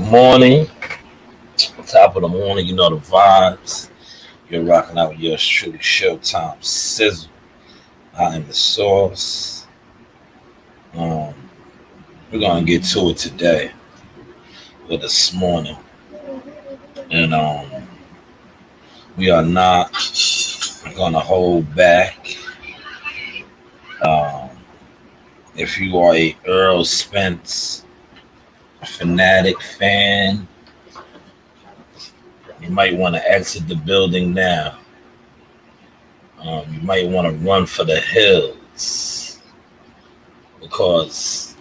Morning, top of the morning, you know the vibes. You're rocking out with yours truly, Showtime Sizzle. I am the source. Um, we're gonna get to it today or this morning, and we are not gonna hold back. Um, if you are a Errol Spence fanatic fan, you might want to exit the building now. You might want to run for the hills because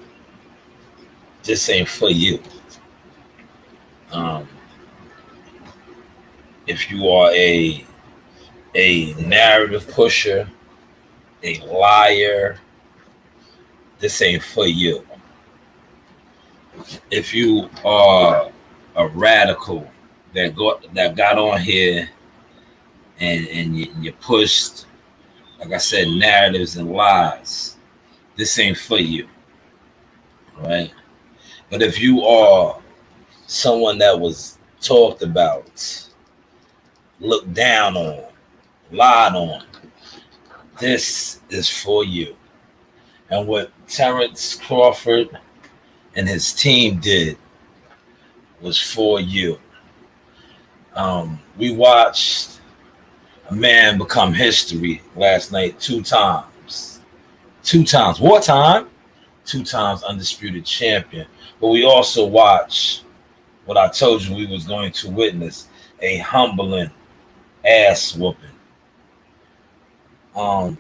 this ain't for you. Um, if you are a narrative pusher, a liar, this ain't for you. If you are a radical that got on here and you pushed, like I said, narratives and lies, this ain't for you, right? But if you are someone that was talked about, looked down on, lied on, this is for you. And what Terrence Crawford and his team did was for you. We watched a man become history last night two times. Wartime, two times undisputed champion. But we also watched what I told you we was going to witness, a humbling ass whooping.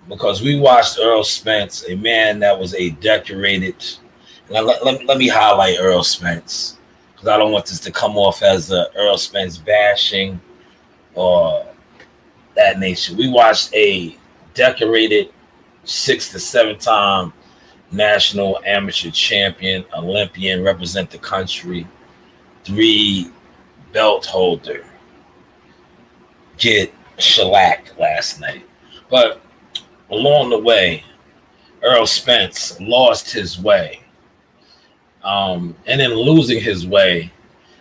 Because we watched Errol Spence, a man that was a decorated. And let me highlight Errol Spence, because I don't want this to come off as a Errol Spence bashing or that nature. We watched a decorated 6 to 7 time national amateur champion, Olympian, represent the country, 3 belt holder get shellacked last night. But along the way, Errol Spence lost his way. And in losing his way,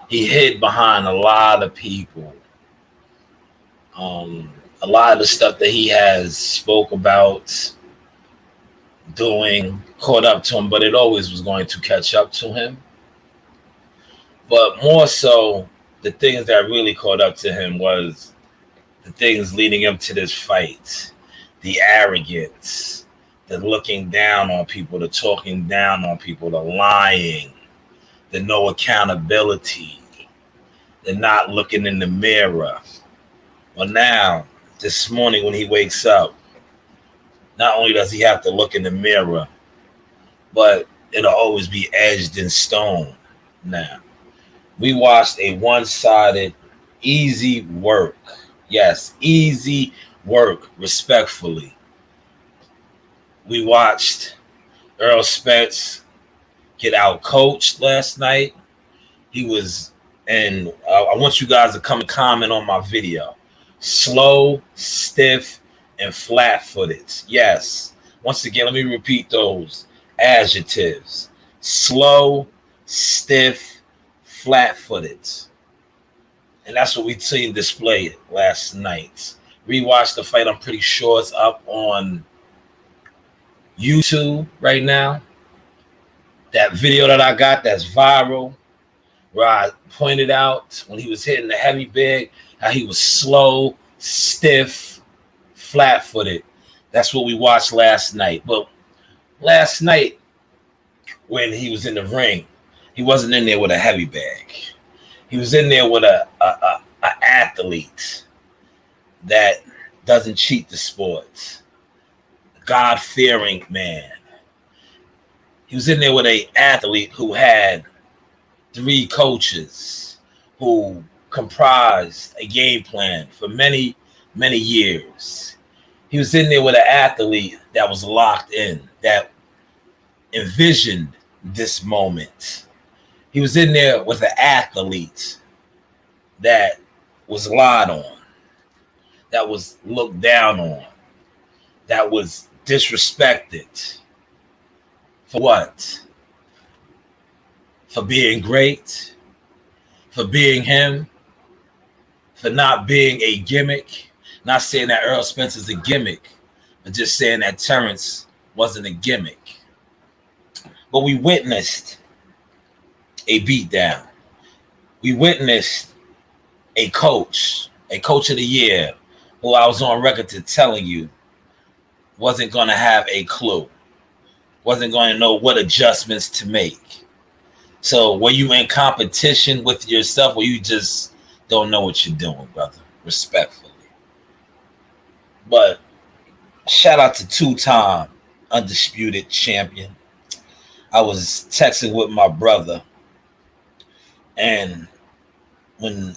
he hid behind a lot of people. A lot of the stuff that he has spoke about doing caught up to him, but it always was going to catch up to him. But more so, the things that really caught up to him was the things leading up to this fight. The arrogance, the looking down on people, the talking down on people, the lying, the no accountability, the not looking in the mirror. Well, now, this morning when he wakes up, not only does he have to look in the mirror, but it'll always be edged in stone. Now, we watched a one-sided, easy work. Yes, easy work, respectfully. We watched Errol Spence get out-coached last night. He was, and I want you guys to come and comment on my video. Slow, stiff, and flat-footed. Yes. Once again, let me repeat those adjectives. Slow, stiff, flat-footed. And that's what we seen displayed last night. Rewatched the fight. I'm pretty sure it's up on YouTube right now. That video that I got that's viral, where I pointed out when he was hitting the heavy bag, how he was slow, stiff, flat-footed. That's what we watched last night. But last night, when he was in the ring, he wasn't in there with a heavy bag. He was in there with a athlete that doesn't cheat the sport. God-fearing man. He was in there with an athlete who had 3 coaches who comprised a game plan for many, many years. He was in there with an athlete that was locked in, that envisioned this moment. He was in there with an athlete that was lied on, that was looked down on, that was disrespected. For what? For being great? for being him, for not being a gimmick. Not saying that Errol Spence is a gimmick, but just saying that Terrence wasn't a gimmick. But we witnessed a beatdown. We witnessed a coach of the year, who I was on record to telling you wasn't going to have a clue, wasn't going to know what adjustments to make. So were you in competition with yourself, or you just don't know what you're doing, brother? Respectfully. But shout out to two-time undisputed champion. I was texting with my brother, and when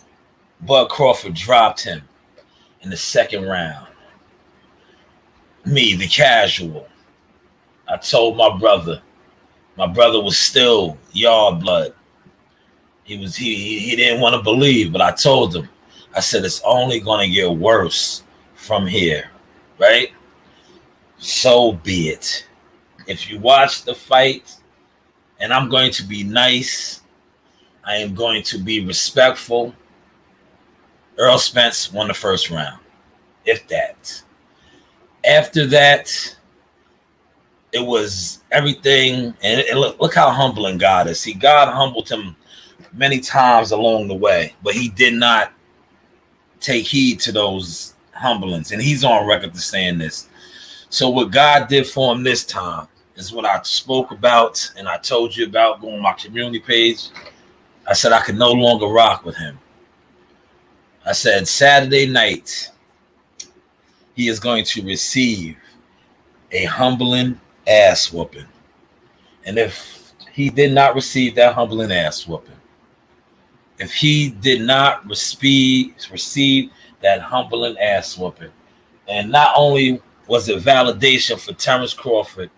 Bud Crawford dropped him in the second round, me, the casual, I told my brother was still yard blood. He didn't want to believe, but I told him, I said, it's only going to get worse from here, right? So be it. If you watch the fight, and I'm going to be nice, I am going to be respectful, Errol Spence won the first round, if that. After that, it was everything, and look how humbling God is. See, God humbled him many times along the way, but he did not take heed to those humblings, and he's on record to saying this. So what God did for him this time is what I spoke about, and I told you about going on my community page. I said I could no longer rock with him. I said Saturday night, he is going to receive a humbling ass whooping. And if he did not receive that humbling ass whooping, if he did not receive that humbling ass whooping, and not only was it validation for Terrence Crawford,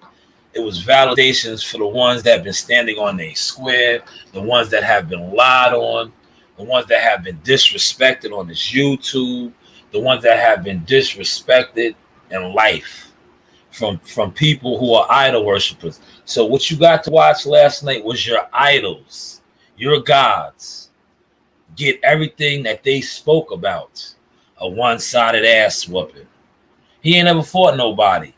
it was validations for the ones that have been standing on a square, the ones that have been lied on, the ones that have been disrespected on this YouTube, the ones that have been disrespected in life from people who are idol worshipers. So what you got to watch last night was your idols, your gods, get everything that they spoke about, a one-sided ass whooping. He ain't ever fought nobody.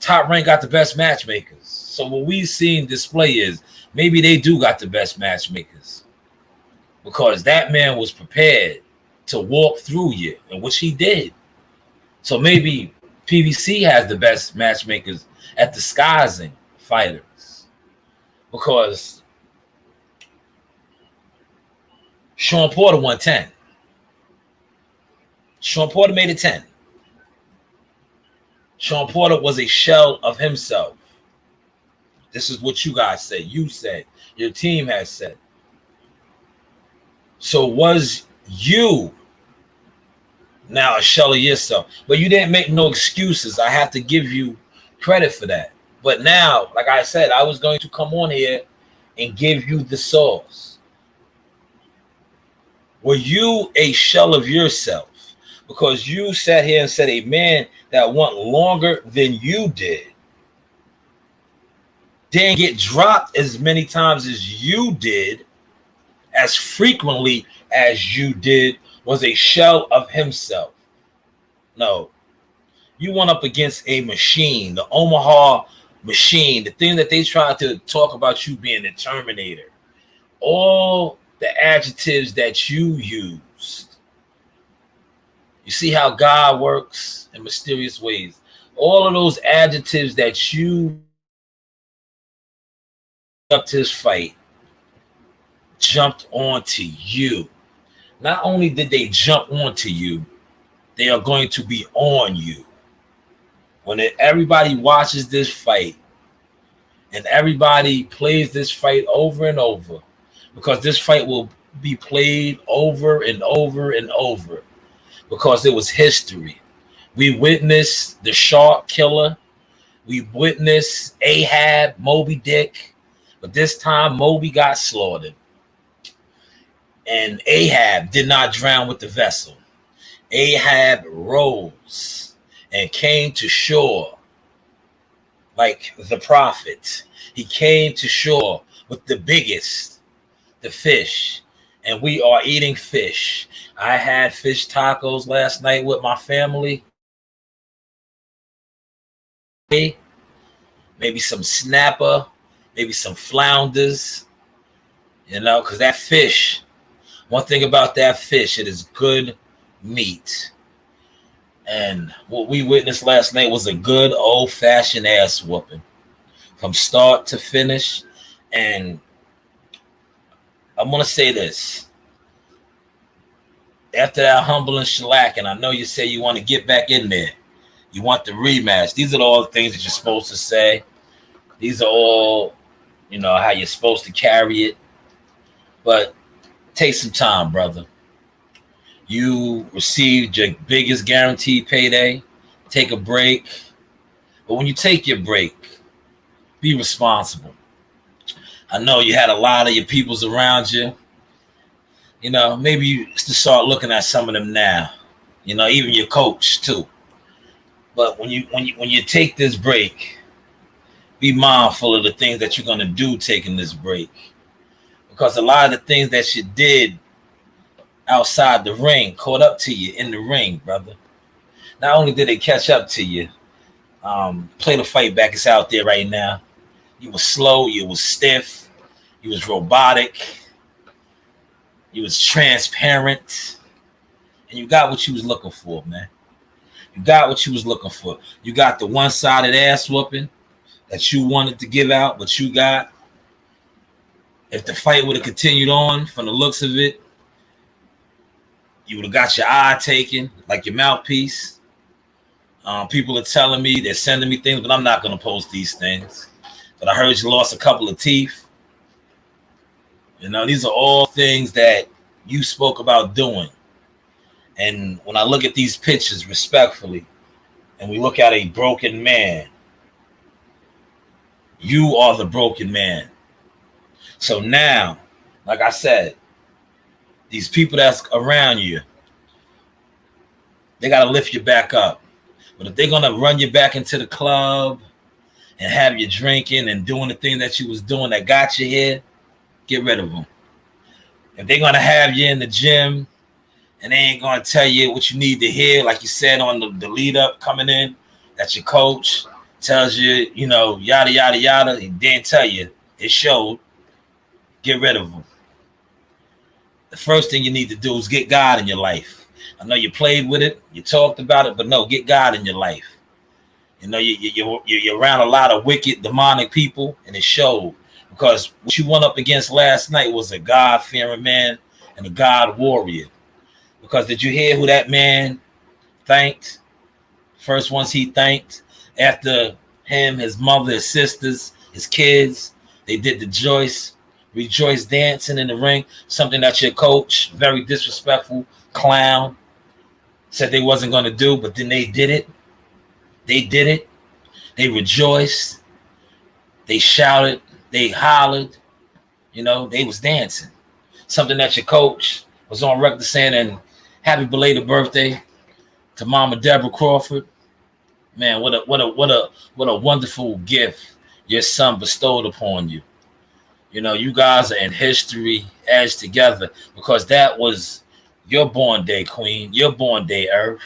Top Rank got the best matchmakers. So what we've seen display is maybe they do got the best matchmakers, because that man was prepared to walk through you, and which he did. So maybe PBC has the best matchmakers at disguising fighters, because Sean Porter won 10. Sean Porter made it 10. Sean Porter was a shell of himself. This is what you guys said. You said. Your team has said. So was you now a shell of yourself? But you didn't make no excuses. I have to give you credit for that. But now, like I said, I was going to come on here and give you the sauce. Were you a shell of yourself? Because you sat here and said a man that went longer than you didn't get dropped as many times as you did, as frequently as you did, was a shell of himself. No, you went up against a machine, the Omaha machine, the thing that they tried to talk about you being the Terminator. All the adjectives that you used. You see how God works in mysterious ways. All of those adjectives that you up to this fight jumped onto you. Not only did they jump onto you, they are going to be on you. When everybody watches this fight and everybody plays this fight over and over, because this fight will be played over and over and over, because it was history. We witnessed the Shark Killer. We witnessed Ahab, Moby Dick. But this time, Moby got slaughtered. And Ahab did not drown with the vessel. Ahab rose and came to shore like the prophet. He came to shore with the biggest, the fish. and we are eating fish. I had fish tacos last night with my family. Maybe some snapper, maybe some flounders, because that fish, one thing about that fish, it is good meat. And what we witnessed last night was a good old-fashioned ass whooping from start to finish. And I'm going to say this. After that humble and shellac, and I know you say you want to get back in there. You want the rematch. These are all the things that you're supposed to say. These are all, how you're supposed to carry it. But take some time, brother. You received your biggest guaranteed payday. Take a break. But when you take your break, be responsible. I know you had a lot of your peoples around you. Maybe you start looking at some of them now. Even your coach too. But when you take this break, be mindful of the things that you're going to do taking this break. Because a lot of the things that you did outside the ring caught up to you in the ring, brother. Not only did they catch up to you, play the fight back. It's out there right now. You was slow. You was stiff. You was robotic. You was transparent. And you got what you was looking for, man. You got what you was looking for. You got the one-sided ass whooping that you wanted to give out, but you got. If the fight would have continued on from the looks of it, you would have got your eye taken, like your mouthpiece. People are telling me, they're sending me things, but I'm not going to post these things. But I heard you lost a couple of teeth. These are all things that you spoke about doing. And when I look at these pictures respectfully, and we look at a broken man, you are the broken man. So now, like I said, these people that's around you, they got to lift you back up. But if they're going to run you back into the club and have you drinking and doing the thing that you was doing that got you here, get rid of them. If they're going to have you in the gym and they ain't going to tell you what you need to hear, like you said on the lead up coming in, that your coach tells you, yada, yada, yada, he didn't tell you, it showed, get rid of them. The first thing you need to do is get God in your life. I know you played with it, you talked about it, but no, get God in your life. You're around a lot of wicked, demonic people, and it showed. Because what you went up against last night was a God-fearing man and a God warrior. Because did you hear who that man thanked? First ones he thanked after him, his mother, his sisters, his kids, they did the rejoice dancing in the ring, something that your coach, very disrespectful clown, said they wasn't going to do, but then they did it. They did it. They rejoiced. They shouted. They hollered. They was dancing. Something that your coach was on record saying, and happy belated birthday to Mama Deborah Crawford. Man, what a wonderful gift your son bestowed upon you. You guys are in history as together because that was your born day queen, your born day earth.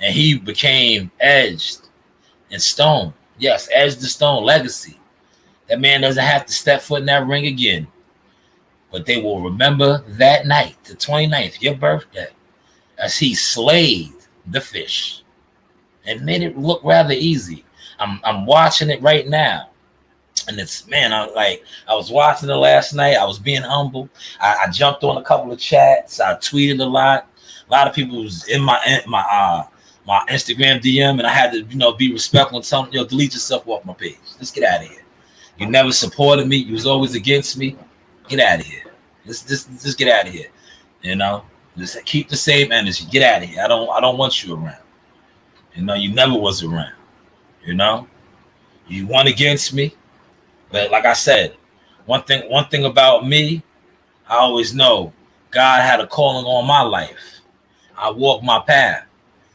And he became edged in stone. Yes, edged the stone legacy. That man doesn't have to step foot in that ring again. But they will remember that night, the 29th, your birthday, as he slayed the fish and made it look rather easy. I'm watching it right now. And it's, man, I was watching it last night. I was being humble. I jumped on a couple of chats. I tweeted a lot. A lot of people was in my Instagram DM, and I had to, be respectful and tell them, delete yourself off my page. Let's get out of here. You never supported me. You was always against me. Get out of here. Just get out of here. Just keep the same energy. Get out of here. I don't want you around. You never was around. You won against me. But like I said, one thing about me, I always know God had a calling on my life. I walked my path.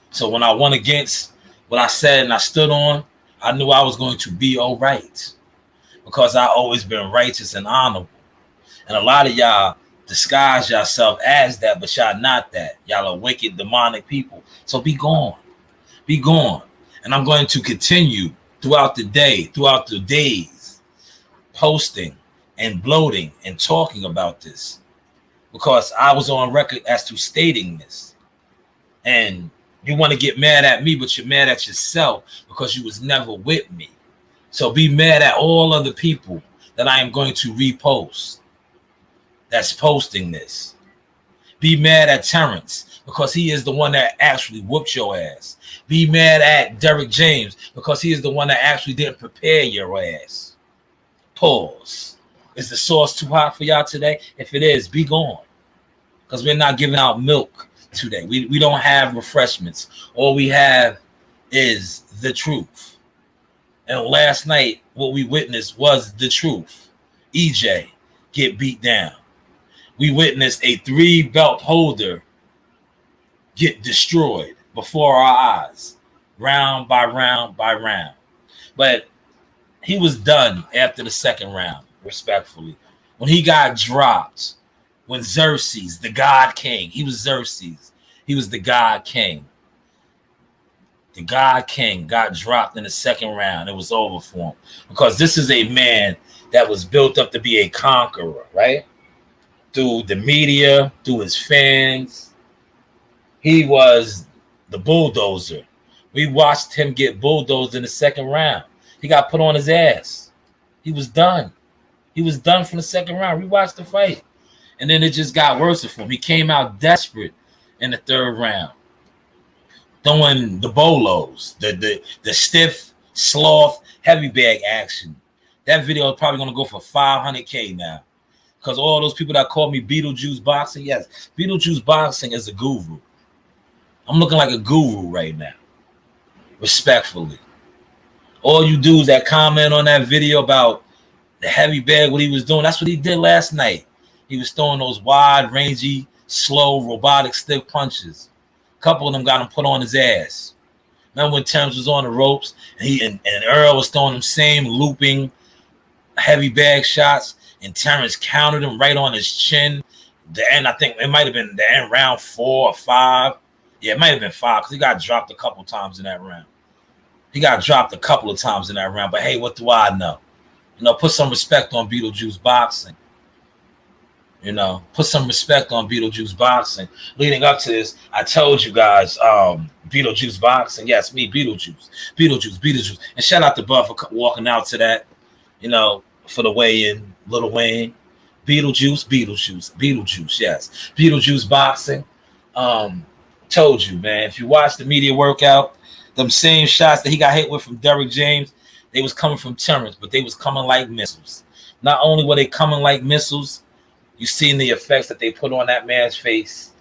So when I went against what I said and I stood on, I knew I was going to be all right because I always been righteous and honorable. And a lot of y'all disguise yourself as that, but y'all not that. Y'all are wicked, demonic people. So be gone. Be gone. And I'm going to continue throughout the day, throughout the days, posting and bloating and talking about this, because I was on record as to stating this. And you want to get mad at me, but you're mad at yourself because you was never with me. So be mad at all other people that I am going to repost that's posting this. Be mad at Terrence because he is the one that actually whooped your ass. Be mad at Derek James because he is the one that actually didn't prepare your ass. Pause. Is the sauce too hot for y'all today? If it is, be gone. Because we're not giving out milk today. We don't have refreshments. All we have is the truth. And last night, what we witnessed was the truth. EJ get beat down. We witnessed a 3-belt holder get destroyed before our eyes, round by round by round. But he was done after the second round, respectfully. When he got dropped, when Xerxes, the God King, he was Xerxes. He was the God King. The God King got dropped in the second round. It was over for him. Because this is a man that was built up to be a conqueror, right? Through the media, through his fans. He was the bulldozer. We watched him get bulldozed in the second round. He got put on his ass. He was done. He was done from the second round. We watched the fight. And then it just got worse for him. He came out desperate in the third round, throwing the bolos, the stiff, sloth, heavy bag action. That video is probably going to go for 500K now. Because all those people that call me Beetlejuice Boxing, yes, Beetlejuice Boxing is a guru. I'm looking like a guru right now, respectfully. All you dudes that comment on that video about the heavy bag, what he was doing, that's what he did last night. He was throwing those wide, rangy, slow, robotic, stiff punches. A couple of them got him put on his ass. Remember when Terrence was on the ropes and Errol was throwing them same looping heavy bag shots, and Terrence countered him right on his chin. The end, I think it might have been the end round 4 or 5. Yeah, it might have been 5 because he got dropped a couple times in that round. He got dropped a couple of times in that round. But hey, what do I know? You know, put some respect on Beetlejuice Boxing. You know, put some respect on Beetlejuice Boxing. Leading up to this, I told you guys, Beetlejuice Boxing. Yes, me, Beetlejuice. And shout out to Bud for walking out to that, you know, for the weigh-in, Lil Wayne. Beetlejuice, yes. Beetlejuice Boxing. Told you, man, if you watch the media workout, them same shots that he got hit with from Derek James, they was coming from Terrence, but they was coming like missiles. Not only were they coming like missiles, you seen the effects that they put on that man's face.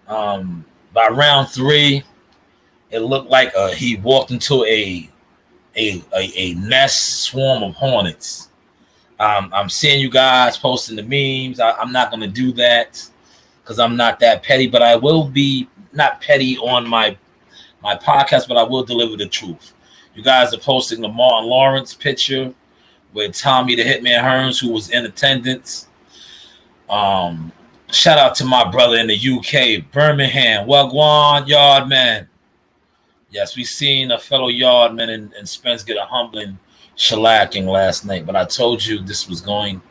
By round 3, it looked like he walked into a nest swarm of hornets. I'm seeing you guys posting the memes. I'm not going to do that because I'm not that petty, but I will be not petty on my podcast, but I will deliver the truth. You guys are posting the Martin Lawrence picture with Tommy the Hitman Hearns, who was in attendance. Shout out to my brother in the UK, Birmingham, Wagwan Yardman. Yes, we seen a fellow Yardman and Spence get a humbling shellacking last night, but I told you this was going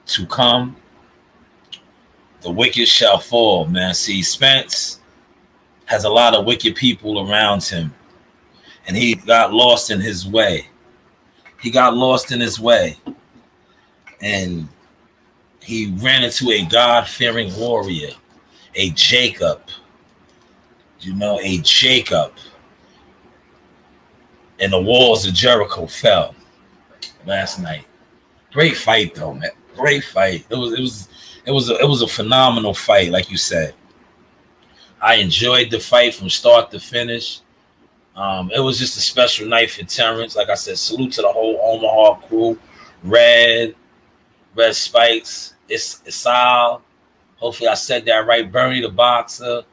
to come. The wicked shall fall, man. See, Spence has a lot of wicked people around him, and he got lost in his way. And he ran into a God-fearing warrior, a Jacob. And the walls of Jericho fell last night. Great fight, though, man. Great fight. It was a phenomenal fight, like you said. I enjoyed the fight from start to finish. It was just a special night for Terrence. Like I said, salute to the whole Omaha crew. Red Spikes, Isal. Hopefully I said that right. Bernie the Boxer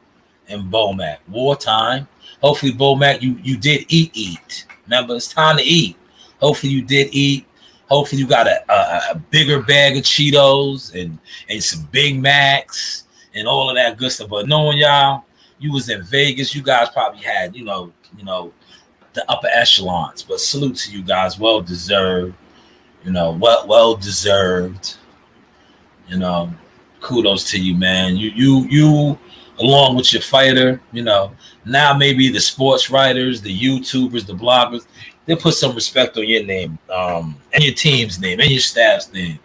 and Bomac. Wartime. Hopefully, Bomac, you did eat. Remember, it's time to eat. Hopefully you did eat. Hopefully you got a bigger bag of Cheetos and some Big Macs and all of that good stuff. But knowing y'all, you was in Vegas, you guys probably had, the upper echelons. But salute to you guys, well deserved, well deserved. Kudos to you, man. You along with your fighter, now maybe the sports writers, the YouTubers, the bloggers, they put some respect on your name, and your team's name, and your staff's name,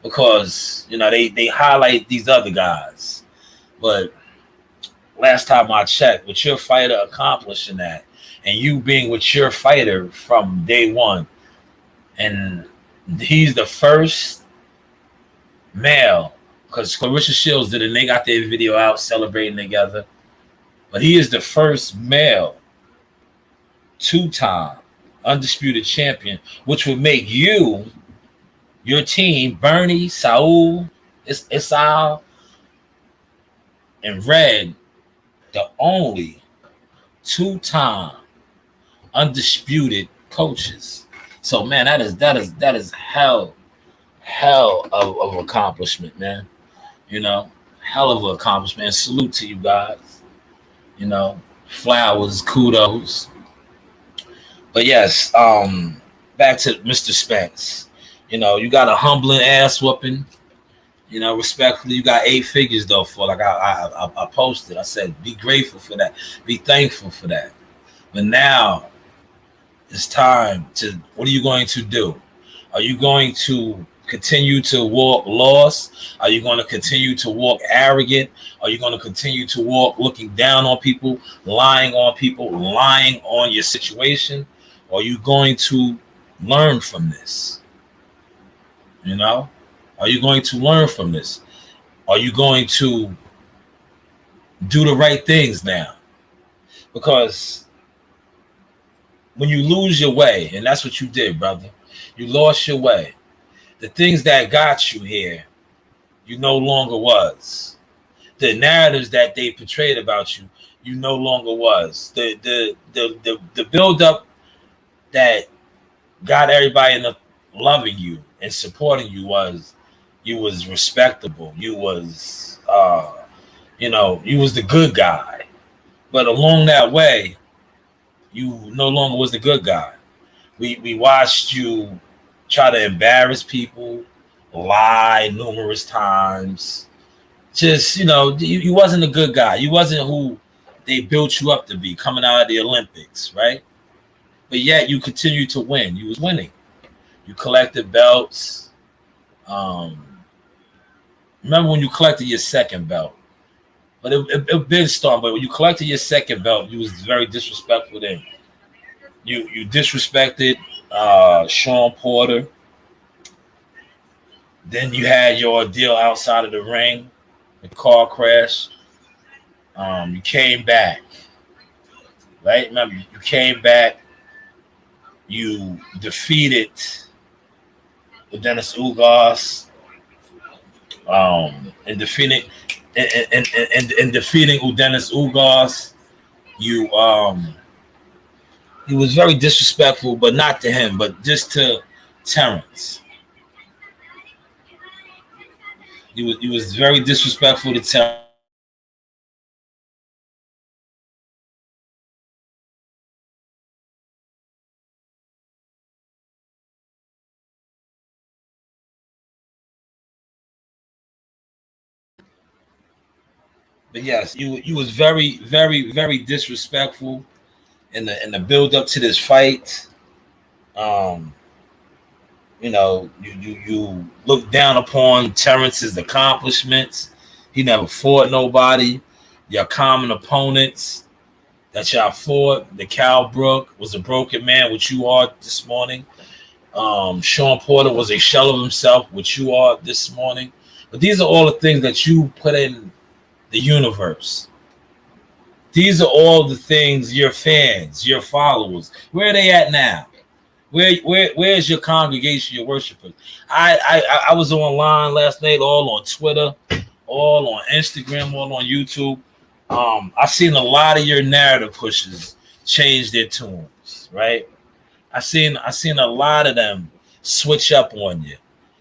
because they highlight these other guys. But last time I checked, with your fighter accomplishing that, and you being with your fighter from day one, and he's the first male, because Clarissa Shields did it, and they got their video out celebrating together. But he is the first male two-time undisputed champion, which would make you, your team, Bernie, Saul, Isal, and Red, the only two-time undisputed coaches. So man, that is hell of accomplishment, man. Hell of an accomplishment. And salute to you guys. Flowers, kudos. But yes, back to Mr. Spence. You got a humbling ass whooping. Respectfully, you got 8 figures though for, like I posted. I said, be grateful for that. Be thankful for that. But now it's time to, what are you going to do? Are you going to continue to walk lost? Are you going to continue to walk arrogant? Are you going to continue to walk looking down on people, lying on your situation? Or are you going to learn from this? Are you going to learn from this? Are you going to do the right things now? Because when you lose your way, and that's what you did, brother, you lost your way. The things that got you here, you no longer was. The narratives that they portrayed about you, you no longer was. The build-up that got everybody in loving you and supporting you was respectable. You was you was the good guy. But along that way, you no longer was the good guy. We watched you try to embarrass people, lie numerous times. Just, you wasn't a good guy. You wasn't who they built you up to be coming out of the Olympics, right? But yet you continued to win. You was winning. You collected belts. Remember when you collected your second belt? But it been storm. But when you collected your second belt, you was very disrespectful then. You disrespected Sean Porter. Then you had your deal outside of the ring, the car crash. You came back, right? Remember, you came back. You defeated Dennis Ugas. In defeating Dennis Ugas, he was very disrespectful, but not to him, but just to Terrence. He was very disrespectful to Terrence. But yes, you was very, very, very disrespectful in the build up to this fight. You look down upon Terrence's accomplishments. He never fought nobody. Your common opponents that y'all fought, the Cal Brook was a broken man, which you are this morning. Sean Porter was a shell of himself, which you are this morning. But these are all the things that you put in the universe. These are all the things your fans, your followers, where are they at now? Where's your congregation, your worshipers? I was online last night, all on Twitter, all on Instagram, all on YouTube. I've seen a lot of your narrative pushers change their tunes, right? I seen a lot of them switch up on you.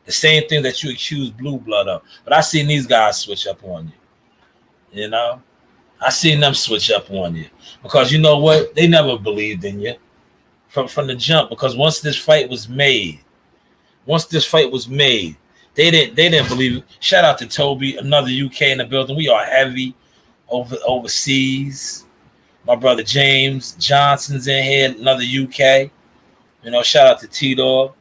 The same thing that you accuse Blue Blood of. But I seen these guys switch up on you. You know? I seen them switch up on you. Because you know what? They never believed in you from the jump. Because once this fight was made, they didn't believe it. Shout out to Toby, another UK in the building. We are heavy overseas. My brother James Johnson's in here, another UK. You know, shout out to T-Dog.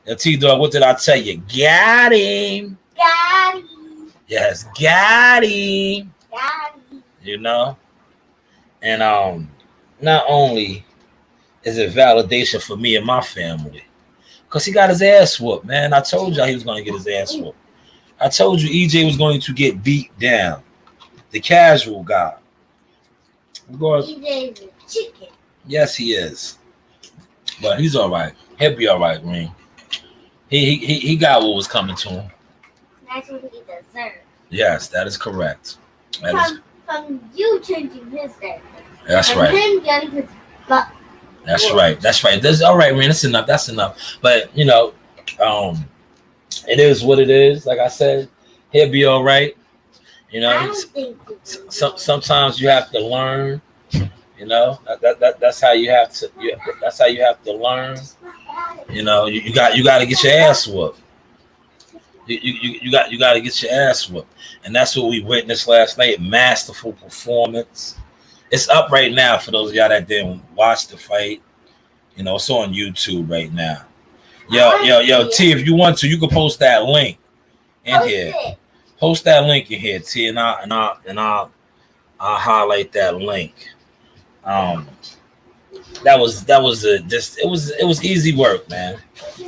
Now, T-Dog, what did I tell you? Got him. Got him. Yes, got him. Got him. You know? And not only is it validation for me and my family, because he got his ass whooped, man. I told y'all he was going to get his ass whooped. I told you EJ was going to get beat down. The casual guy. EJ is a chicken. Yes, he is. But he's all right. He'll be all right, Green. He got what was coming to him. That's what he deserves. Yes, that is correct. From you changing his diaper. That's and right. Him getting his butt. That's right. That's right. That's all right, man. That's enough. That's enough. But you know, it is what it is. Like I said, he'll be all right. You know, I don't think sometimes you have to learn. You know, that's how you have to. That's how you have to learn. You know, you got to get your ass whooped. You got to get your ass whooped, and that's what we witnessed last night. Masterful performance. It's up right now for those of y'all that didn't watch the fight. You know, it's on YouTube right now. Yo, T, if you want to, you can post that link in here. Post that link in here, T, and I'll highlight that link. That was easy work, man.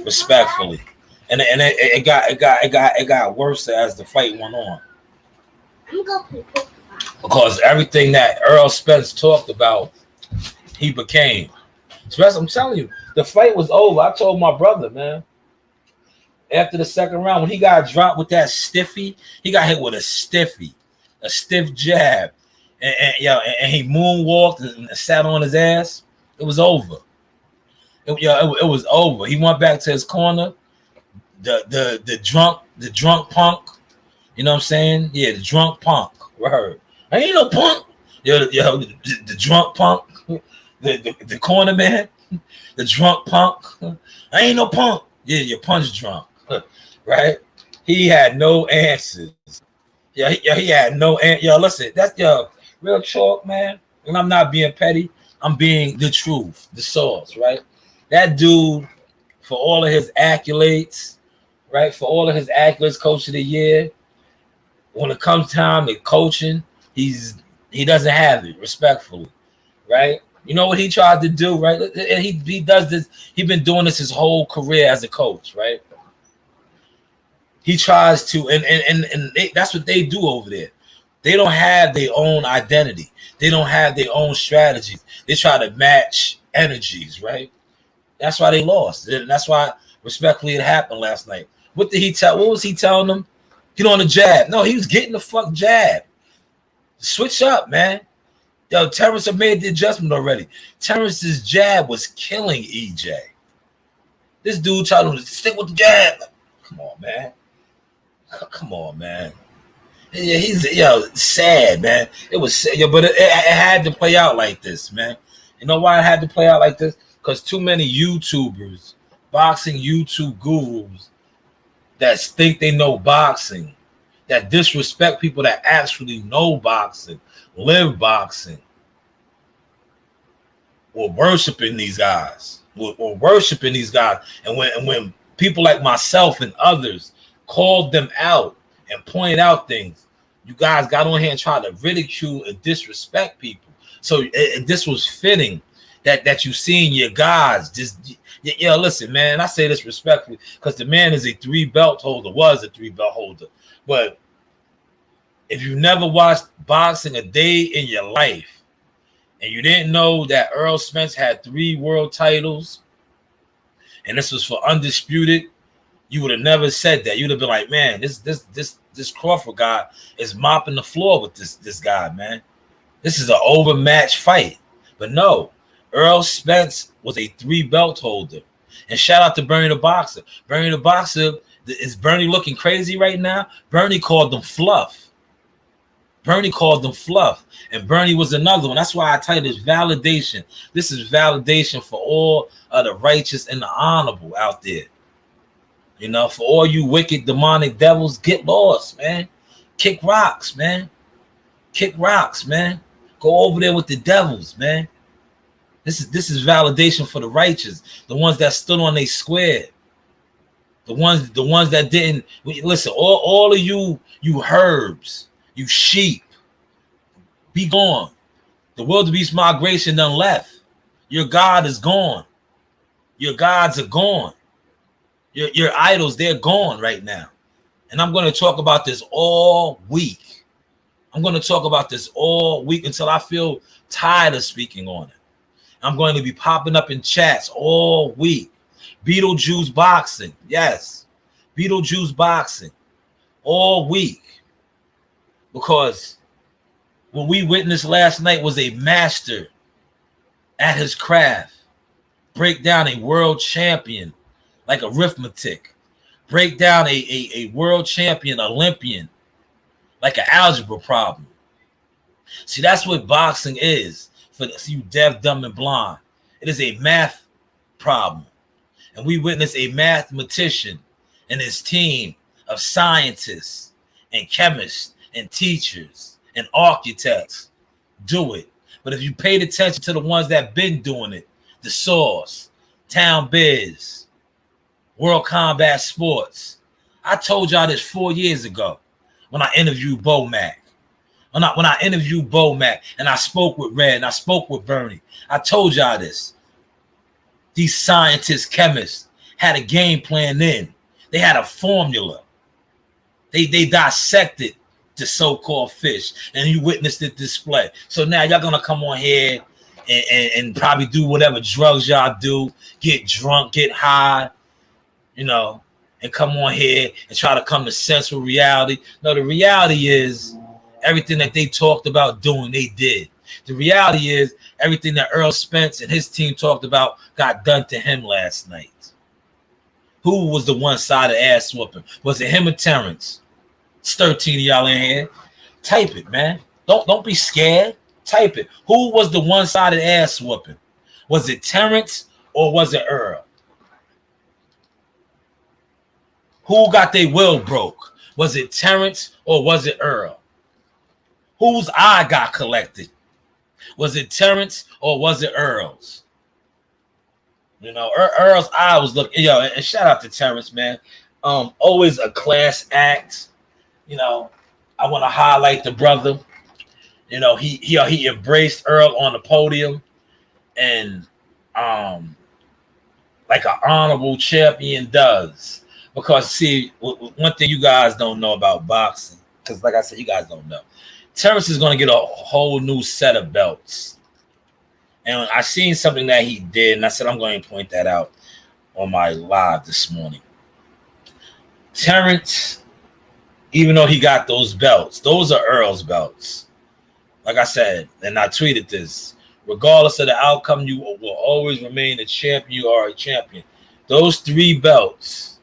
Respectfully, and it got worse as the fight went on. I'm gonna play Pokemon. Because everything that Errol Spence talked about, he became. Spence, I'm telling you, the fight was over. I told my brother, man. After the second round, when he got dropped with that stiffy, he got hit with a stiff jab, and he moonwalked and sat on his ass. It was over. It was over. He went back to his corner. The drunk punk. You know what I'm saying? Yeah, the drunk punk. Word. I ain't no punk. The drunk punk. The corner man. The drunk punk. I ain't no punk. Yeah, you're punch drunk. Right? He had no answers. Yeah, he had no answers. Yo, listen, that's real talk, man. And I'm not being petty. I'm being the truth, the source, right? That dude, for all of his accolades, right? For all of his accolades, coach of the year, when it comes time to coaching, he doesn't have it, respectfully, right? You know what he tried to do, right? He does this. He's been doing this his whole career as a coach, right? He tries to, and that's what they do over there. They don't have their own identity. They don't have their own strategies. They try to match energies, right? That's why they lost. And that's why, respectfully, it happened last night. What was he telling them? Get on the jab. No, he was getting the fuck jab. Switch up, man. Yo, Terrence have made the adjustment already. Terrence's jab was killing EJ. This dude told him to stick with the jab. Come on, man. Come on, man. Yeah, he's sad, man. It was sad, but it had to play out like this, man. You know why it had to play out like this? Because too many YouTubers, boxing YouTube gurus, that think they know boxing, that disrespect people that actually know boxing, live boxing, were worshiping these guys. And when people like myself and others called them out and pointed out things, you guys got on here and tried to ridicule and disrespect people. So this was fitting that you seen your guys just. Yeah, listen, man. I say this respectfully because the man is a 3-belt holder, was a 3-belt holder. But if you never watched boxing a day in your life and you didn't know that Errol Spence had 3 world titles and this was for undisputed, you would have never said that. You'd have been like, man, this Crawford guy is mopping the floor with this guy, man. This is an overmatched fight. But no, Errol Spence was a 3-belt holder. And shout out to Bernie the Boxer. Bernie the Boxer, is Bernie looking crazy right now? Bernie called them fluff. Bernie called them fluff. And Bernie was another one. That's why I tell you this validation. This is validation for all of the righteous and the honorable out there. You know, for all you wicked demonic devils, get lost, man. Kick rocks, man. Kick rocks, man. Go over there with the devils, man. This is validation for the righteous, the ones that stood on their square, the ones that didn't listen. All of you herbs, you sheep, be gone. The wildebeest migration done left. Your God is gone. Your gods are gone. Your idols, they're gone right now. And I'm going to talk about this all week. I'm going to talk about this all week until I feel tired of speaking on it. I'm going to be popping up in chats all week. Beetlejuice boxing. Yes. Beetlejuice boxing. All week. Because what we witnessed last night was a master at his craft. Break down a world champion like arithmetic. Break down a world champion Olympian like an algebra problem. See, that's what boxing is. For you deaf, dumb, and blind. It is a math problem. And we witness a mathematician and his team of scientists and chemists and teachers and architects do it. But if you paid attention to the ones that been doing it, the Source, Town Biz, World Combat Sports, I told y'all this 4 years ago when I interviewed Bo Mack. When I interviewed Bo Mack and I spoke with Red and I spoke with Bernie, I told y'all this. These scientists, chemists had a game plan in. They had a formula. They dissected the so-called fish, and you witnessed the display. So now y'all gonna come on here and probably do whatever drugs y'all do, get drunk, get high, you know, and come on here and try to come to sense with reality. No, the reality is everything that they talked about doing, they did. The reality is everything that Errol Spence and his team talked about got done to him last night. Who was the one-sided ass whooping? Was it him or Terrence? It's 13 of y'all in here. Type it, man. Don't be scared. Type it. Who was the one-sided ass whooping? Was it Terrence or was it Earl? Who got their will broke? Was it Terrence or was it Earl? Whose eye got collected? Was it Terrence or was it Earl's? You know, Earl's eye was looking. Yo, and shout out to Terrence, man. Always a class act. You know, I want to highlight the brother. You know, he embraced Earl on the podium, and like an honorable champion does. Because see, one thing you guys don't know about boxing, because like I said, you guys don't know. Terrence is going to get a whole new set of belts. And I seen something that he did, and I said I'm going to point that out on my live this morning. Terrence, even though he got those belts, those are Earl's belts. Like I said, and I tweeted this, regardless of the outcome, you will always remain a champion. You are a champion. Those 3 belts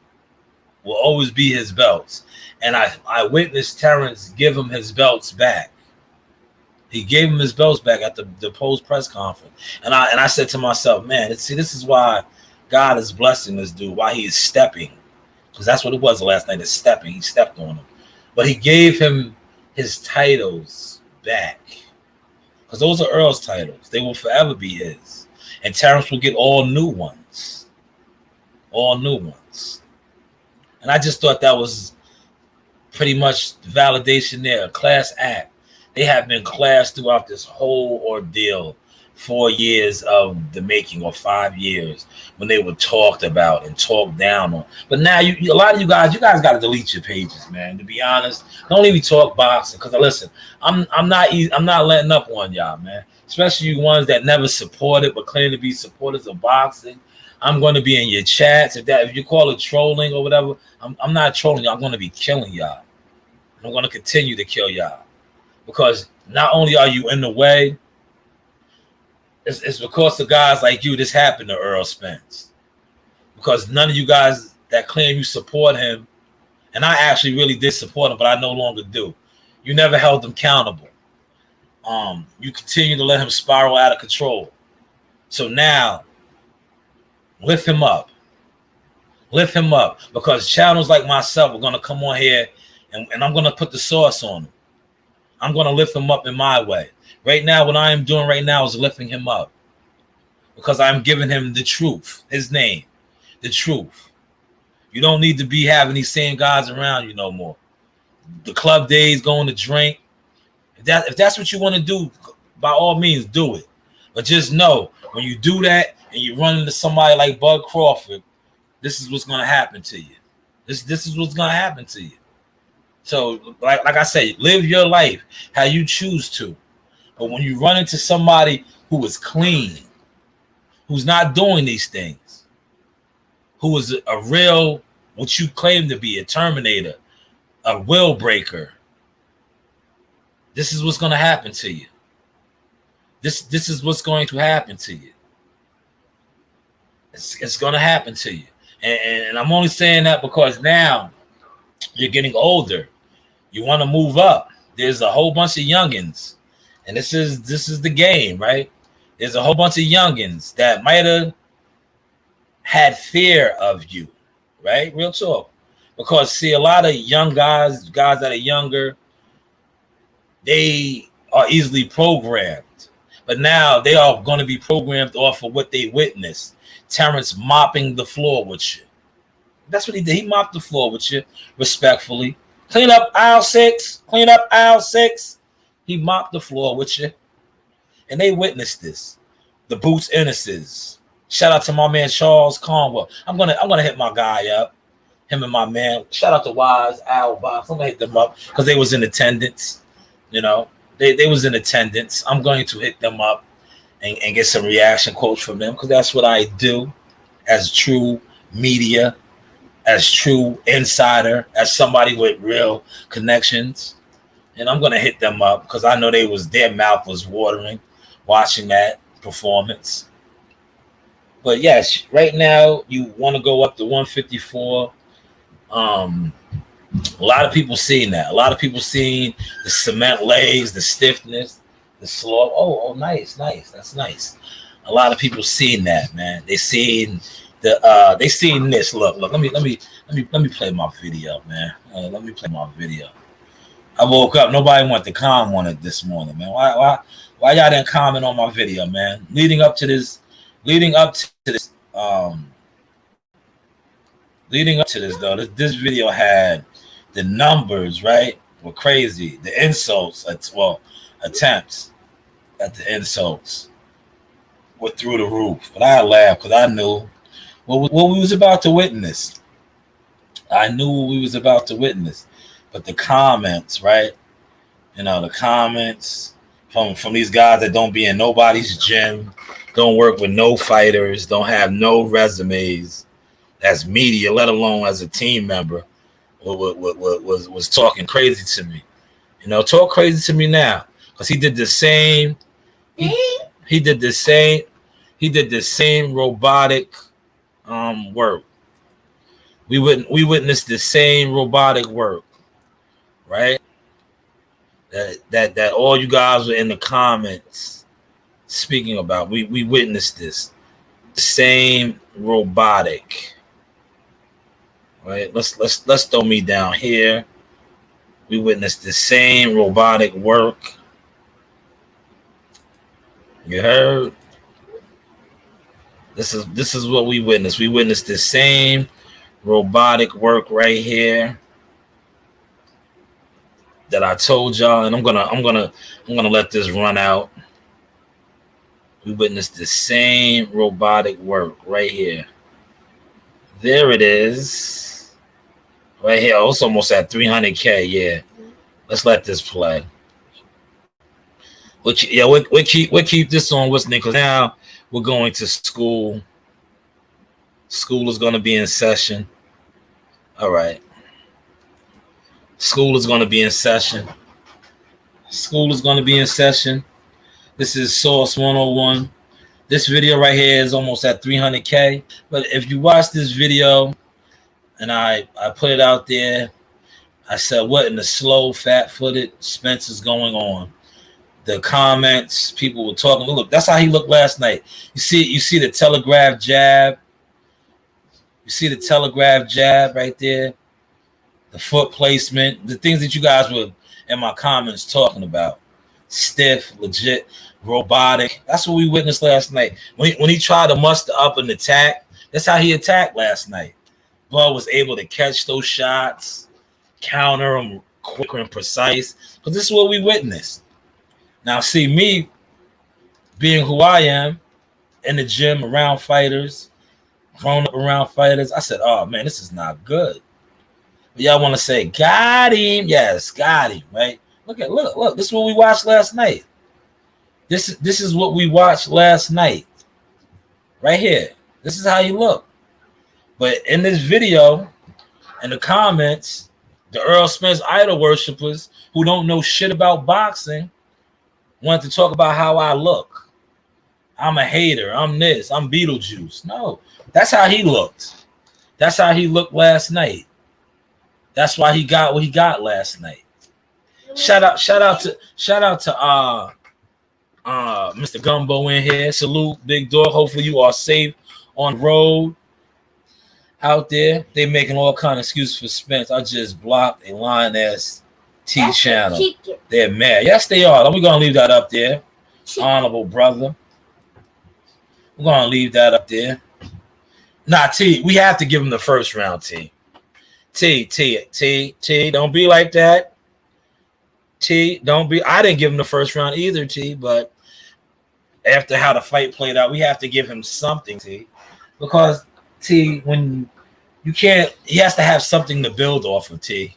will always be his belts. And I witnessed Terrence give him his belts back. He gave him his belts back at the post press conference. And I said to myself, man, see, this is why God is blessing this dude, why he is stepping. Because that's what it was last night, is stepping. He stepped on him. But he gave him his titles back. Because those are Earl's titles. They will forever be his. And Terrence will get all new ones. All new ones. And I just thought that was pretty much validation there, a class act. They have been classed throughout this whole ordeal, 4 years of the making, or 5 years, when they were talked about and talked down on. But now a lot of you guys got to delete your pages, man. To be honest, don't even talk boxing. Because listen, I'm not letting up on y'all, man. Especially you ones that never supported but claim to be supporters of boxing. I'm going to be in your chats. If you call it trolling or whatever, I'm not trolling y'all. I'm going to be killing y'all. I'm going to continue to kill y'all. Because not only are you in the way, it's because of guys like you this happened to Errol Spence. because none of you guys that claim you support him, and I actually really did support him, but I no longer do. You never held him accountable. You continue to let him spiral out of control. So now, lift him up. Lift him up, because channels like myself are going to come on here and I'm going to put the sauce on him. I'm going to lift him up in my way. Right now, what I am doing right now is lifting him up, because I'm giving him the truth, his name, the truth. You don't need to be having these same guys around you no more. The club days, going to drink. If that's what you want to do, by all means, do it. But just know, when you do that and you run into somebody like Bud Crawford, this is what's going to happen to you. This is what's going to happen to you. So, like I say, live your life how you choose to. But when you run into somebody who is clean, who's not doing these things, who is a real, what you claim to be, a terminator, a will breaker, this is what's going to happen to you. This is what's going to happen to you. It's going to happen to you. And I'm only saying that because now you're getting older. You want to move up. There's a whole bunch of youngins. And this is the game, right? There's a whole bunch of youngins that might have had fear of you, right? Real talk. Because, see, a lot of young guys that are younger, they are easily programmed. But now they are going to be programmed off of what they witnessed. Terrence mopping the floor with you. That's what he did. He mopped the floor with you, respectfully. Clean up aisle 6. Clean up aisle 6. He mopped the floor with you. And they witnessed this. The Boots Innocents. Shout out to my man Charles Conwell. I'm gonna hit my guy up. Him and my man. Shout out to Wise, Al Box. I'm gonna hit them up because they was in attendance. You know, they was in attendance. I'm going to hit them up and get some reaction quotes from them, because that's what I do as true media, as true insider, as somebody with real connections. And I'm gonna hit them up because I know their mouth was watering watching that performance. But yes, right now you want to go up to 154. A lot of people seeing that. A lot of people seeing the cement legs, the stiffness, the slow. Oh, nice. That's nice. A lot of people seeing that, man. They seen this. Look. Let me play my video, man. Let me play my video. I woke up. Nobody wanted to comment on it this morning, man. Why y'all didn't comment on my video, man? Leading up to this, though, this video had the numbers, right? Were crazy. The insults, attempts at the insults were through the roof. But I laughed because I knew what we was about to witness. I knew what we was about to witness. But the comments, right? You know, the comments from these guys that don't be in nobody's gym, don't work with no fighters, don't have no resumes as media, let alone as a team member, was talking crazy to me. You know, talk crazy to me now, because he did the same. He did the same robotic work. We witnessed the same robotic work, right? That all you guys were in the comments speaking about. We witnessed this. The same robotic. Right? Let's throw me down here. We witnessed the same robotic work. You heard? This is what we witnessed. We witnessed the same robotic work right here that I told y'all, and I'm gonna let this run out. We witnessed the same robotic work right here. There it is. Right here. Oh, it's almost at 300K. Yeah. Let's let this play. We'll keep this on listening, because now we're going to school. School is going to be in session. All right. School is going to be in session. School is going to be in session. This is Source 101. This video right here is almost at 300K. But if you watch this video, and I put it out there, I said, what in the slow, fat-footed Spence is going on? The comments, people were talking. Look, that's how he looked last night. You see the telegraph jab. You see the telegraph jab right there. The foot placement, the things that you guys were in my comments talking about. Stiff, legit, robotic. That's what we witnessed last night. When he tried to muster up an attack, that's how he attacked last night. Bud was able to catch those shots, counter them quicker and precise. But this is what we witnessed. Now, see, me being who I am in the gym around fighters, grown up around fighters, I said, oh, man, this is not good. But y'all want to say, got him. Yes, got him, right? Look, this is what we watched last night. This is what we watched last night. Right here. This is how you look. But in this video, in the comments, the Errol Spence idol worshipers who don't know shit about boxing wanted to talk about how I look. I'm a hater. I'm this. I'm Beetlejuice. No, that's how he looked. That's how he looked last night. That's why he got what he got last night. Shout out to Mr. Gumbo in here. Salute, big dog. Hopefully you are safe on the road out there. They making all kind of excuses for Spence. I just blocked a lying ass T channel. They're mad. Yes, they are. We're gonna leave that up there. Honorable brother. We're gonna leave that up there. Nah, T, we have to give him the first round, T. T, don't be like that. T, don't be. I didn't give him the first round either, T, but after how the fight played out, we have to give him something, T. Because, T, when you can't, he has to have something to build off of, T.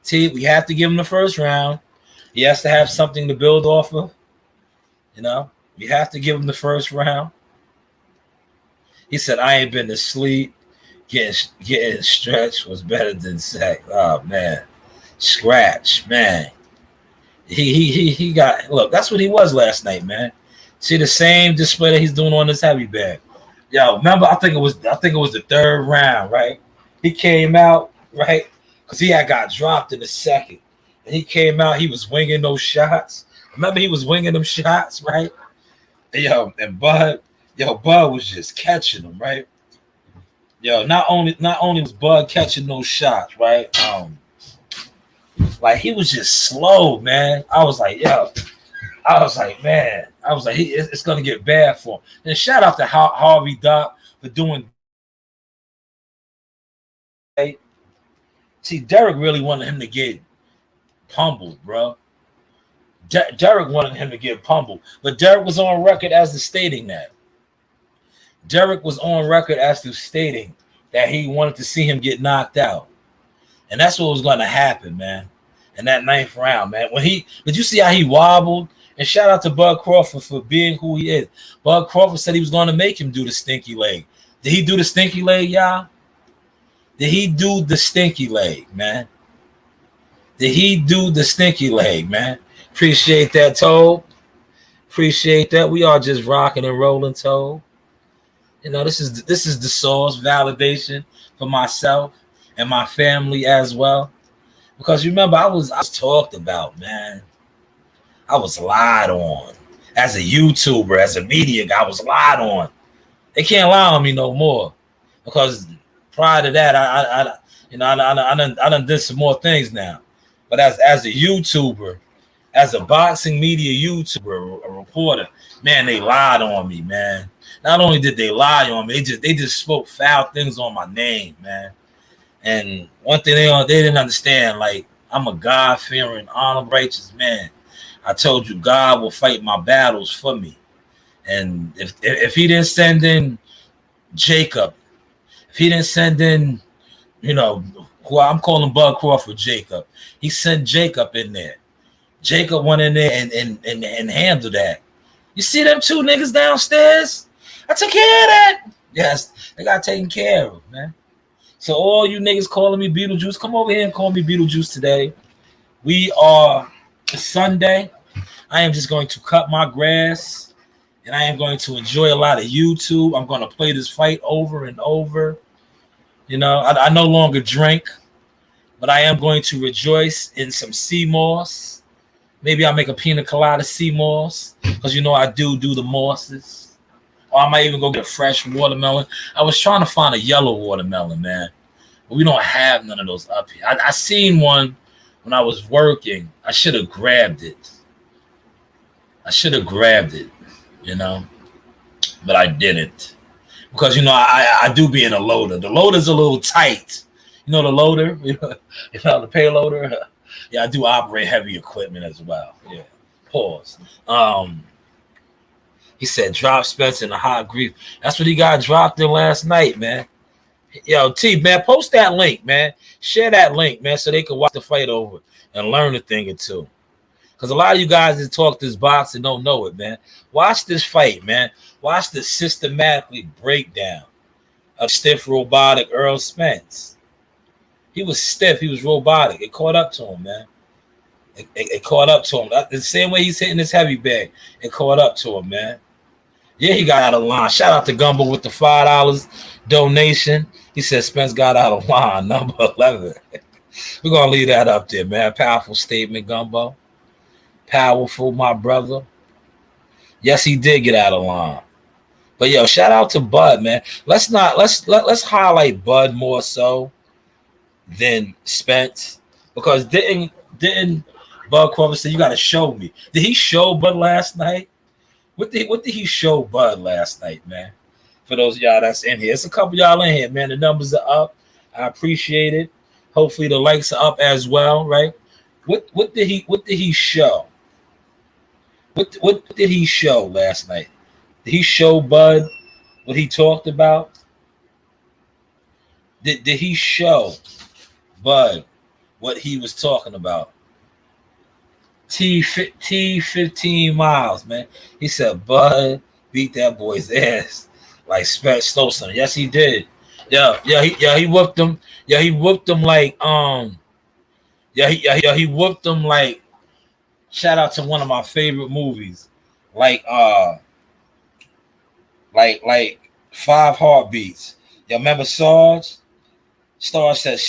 T, we have to give him the first round. He has to have something to build off of. You know, we have to give him the first round. He said, I ain't been to sleep. Getting stretched was better than sex. Oh, man. Scratch, man. He got, look, that's what he was last night, man. See the same display that he's doing on this heavy bag. Yo, remember, I think it was the third round, right? He came out, right? Because he had got dropped in the second. And he came out, he was winging those shots. Remember, he was winging them shots, right? And Bud was just catching them, right? Yo, not only was Bud catching those shots, right? Like he was just slow, man. I was like, man. It's gonna get bad for him. And shout out to Harvey Doc for doing. See, Derek really wanted him to get pummeled, bro. Derek wanted him to get pummeled, but Derek was on record as to stating that. Derek was on record as to stating that he wanted to see him get knocked out. And that's what was going to happen, man. In that ninth round, man. Did you see how he wobbled? And shout out to Bud Crawford for being who he is. Bud Crawford said he was going to make him do the stinky leg. Did he do the stinky leg, y'all? Did he do the stinky leg, man? Did he do the stinky leg, man? Appreciate that, Toe. Appreciate that. We are just rocking and rolling, Toe. You know, this is the source validation for myself and my family as well. Because remember, I was talked about, man. I was lied on. As a YouTuber, as a media guy, I was lied on. They can't lie on me no more. Because prior to that, I done did some more things now. But as a YouTuber, as a boxing media YouTuber, a reporter, man, they lied on me, man. Not only did they lie on me, they just spoke foul things on my name, man. And one thing they didn't understand, like, I'm a God-fearing, honorable, righteous man. I told you God will fight my battles for me. And if he didn't send in Jacob, if he didn't send in, who I'm calling Bud Crawford Jacob, he sent Jacob in there. Jacob went in there and handled that. You see them two niggas downstairs? I took care of that. Yes, they got taken care of, man. So all you niggas calling me Beetlejuice, come over here and call me Beetlejuice today. It's Sunday. I am just going to cut my grass and I am going to enjoy a lot of YouTube. I'm going to play this fight over and over. You know, I no longer drink, but I am going to rejoice in some sea moss. Maybe I'll make a pina colada sea moss because, you know, I do the mosses. Or I might even go get a fresh watermelon. I was trying to find a yellow watermelon, man. But we don't have none of those up here. I seen one when I was working. I should have grabbed it. You know, but I didn't. Because, you know, I do be in a loader. The loader's a little tight. You know the loader? You know the payloader? Yeah, I do operate heavy equipment as well. Yeah. Pause. He said drop Spence in the hot grief. That's what he got dropped in last night, man. Yo, T, man, post that link, man. Share that link, man, so they can watch the fight over and learn a thing or two. Because a lot of you guys that talk this box and don't know it, man. Watch this fight, man. Watch the systematically breakdown of stiff robotic Errol Spence. He was stiff. He was robotic. It caught up to him, man. It caught up to him. The same way he's hitting this heavy bag, it caught up to him, man. Yeah, he got out of line. Shout out to Gumbo with the $5 donation. He said Spence got out of line, number 11. We're going to leave that up there, man. Powerful statement, Gumbo. Powerful, my brother. Yes, he did get out of line. But yo, shout out to Bud, man. Let's highlight Bud more so than Spence, because didn't Bud Crawford say you got to show me? Did he show Bud last night? What did he show Bud last night, man? For those of y'all that's in here, it's a couple y'all in here, man. The numbers are up. I appreciate it. Hopefully the likes are up as well, right? What did he show? What did he show last night? Did he show Bud what he talked about? Did he show Bud what he was talking about? T 15 miles, man. He said Bud beat that boy's ass like Spence stole something. Yes, he did. He whooped him. Yeah, he whooped him like he whooped him like, shout out to one of my favorite movies, like 5 Heartbeats. You remember Sarge? Sarge said,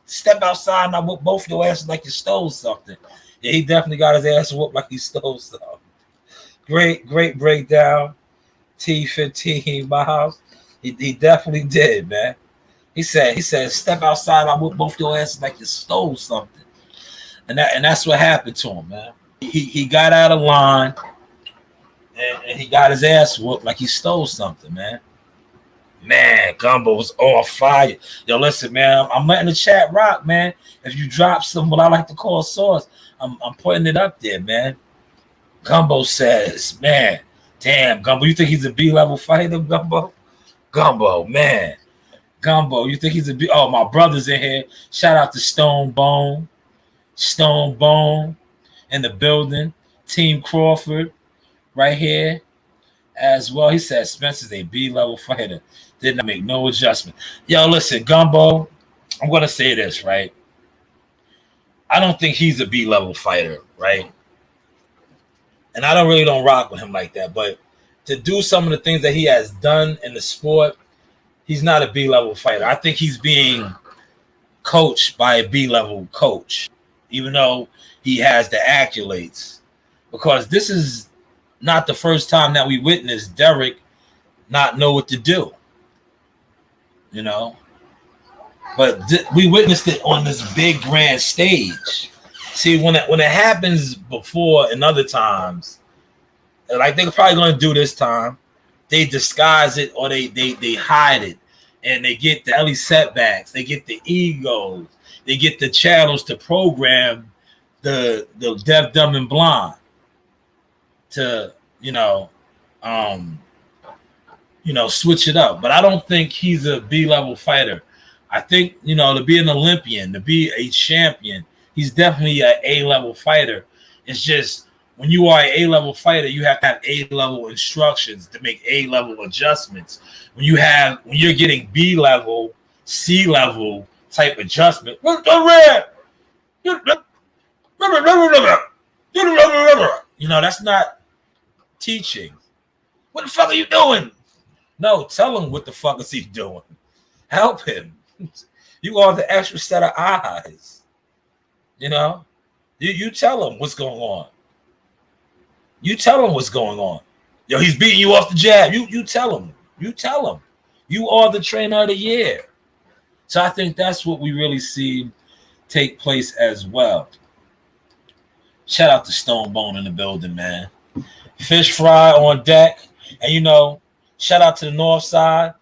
step outside and I whoop both your asses like you stole something. Yeah, he definitely got his ass whooped like he stole something. Great breakdown. T15 miles. He definitely did, man. He said, step outside, I whoop both your asses like you stole something. And that's what happened to him, man. He got out of line and he got his ass whooped like he stole something, man. Man, Gumbo was on fire. Yo, listen, man, I'm letting the chat rock, man. If you drop some what I like to call sauce, I'm putting it up there, man. Gumbo says, man, damn, Gumbo, you think he's a B-level fighter, Gumbo? Gumbo, man. Gumbo, you think he's a B? Oh, my brother's in here. Shout out to Stone Bone in the building. Team Crawford right here as well. He said Spence is a B-level fighter. Did not make no adjustment. Yo, listen, Gumbo, I'm going to say this, right? I don't think he's a B-level fighter, right? And I don't rock with him like that. But to do some of the things that he has done in the sport, he's not a B-level fighter. I think he's being coached by a B-level coach, even though he has the accolades. Because this is not the first time that we witnessed Derek not know what to do, you know. But we witnessed it on this big grand stage. See, when it happens before and other times, like they're probably going to do this time, they disguise it or they hide it, and they get the early setbacks, they get the egos, they get the channels to program the deaf, dumb, and blind to switch it up. But I don't think he's a B-level fighter. I think, to be an Olympian, to be a champion, he's definitely an A-level fighter. It's just when you are an A-level fighter, you have to have A-level instructions to make A-level adjustments. When you're getting B-level, C-level type adjustment, that's not teaching. What the fuck are you doing? No, tell him what the fuck is he doing. Help him. You are the extra set of eyes. You know? You tell him what's going on. You tell him what's going on. Yo, he's beating you off the jab. You tell him. You tell him. You are the trainer of the year. So I think that's what we really see take place as well. Shout out to Stone Bone in the building, man. Fish fry on deck. And, you know, shout out to the North Side.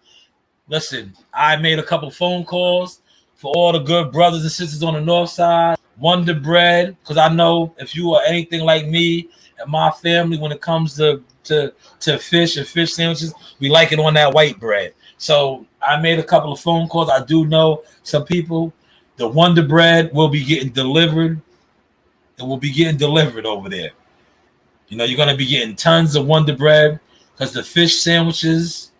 Listen, I made a couple phone calls for all the good brothers and sisters on the North Side. Wonder Bread, because I know if you are anything like me and my family when it comes to fish and fish sandwiches, we like it on that white bread. So I made a couple of phone calls. I do know some people. The Wonder Bread will be getting delivered. It will be getting delivered over there. You know, you're going to be getting tons of Wonder Bread because the fish sandwiches,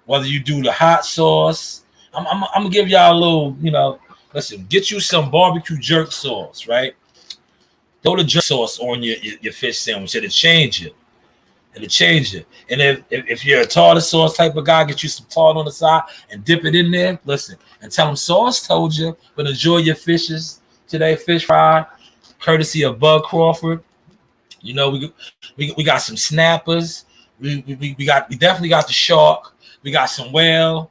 whether you do the hot sauce, I'm going to give y'all a little, you know, listen, get you some barbecue jerk sauce, right? Throw the jerk sauce on your fish sandwich. It'll change it. It'll change it. And if you're a tartar sauce type of guy, get you some tartar on the side and dip it in there. Listen, and tell them Sauce told you, but enjoy your fishes today, fish fry, courtesy of Bud Crawford. You know, we got some snappers. We definitely got the shark. We got some whale.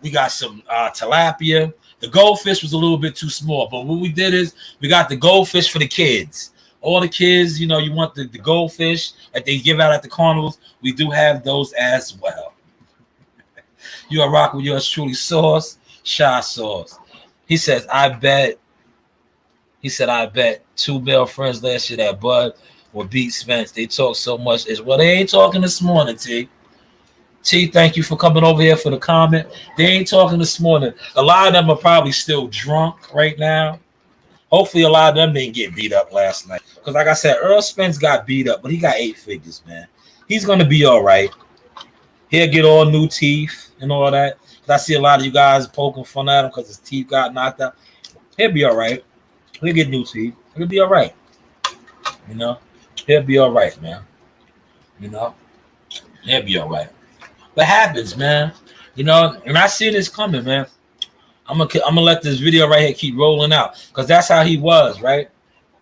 We got some tilapia. The goldfish was a little bit too small, but what we did is we got the goldfish for the kids. All the kids, you know, you want the goldfish that they give out at the carnivals. We do have those as well. You are rocking with yours truly, Sauce, Shy Sauce. He says, I bet 2 male friends last year that Bud will beat Spence. They talk so much. Well, they ain't talking this morning, T. T, thank you for coming over here for the comment. They ain't talking this morning. A lot of them are probably still drunk right now. Hopefully, a lot of them didn't get beat up last night. Because like I said, Errol Spence got beat up, but he got 8 figures, man. He's going to be all right. He'll get all new teeth and all that. I see a lot of you guys poking fun at him because his teeth got knocked out. He'll be all right. He'll get new teeth. He'll be all right. You know? He'll be all right, man. You know? He'll be all right. What happens, man? You know, and I see this coming, man. I'm gonna let this video right here keep rolling out because that's how he was, right?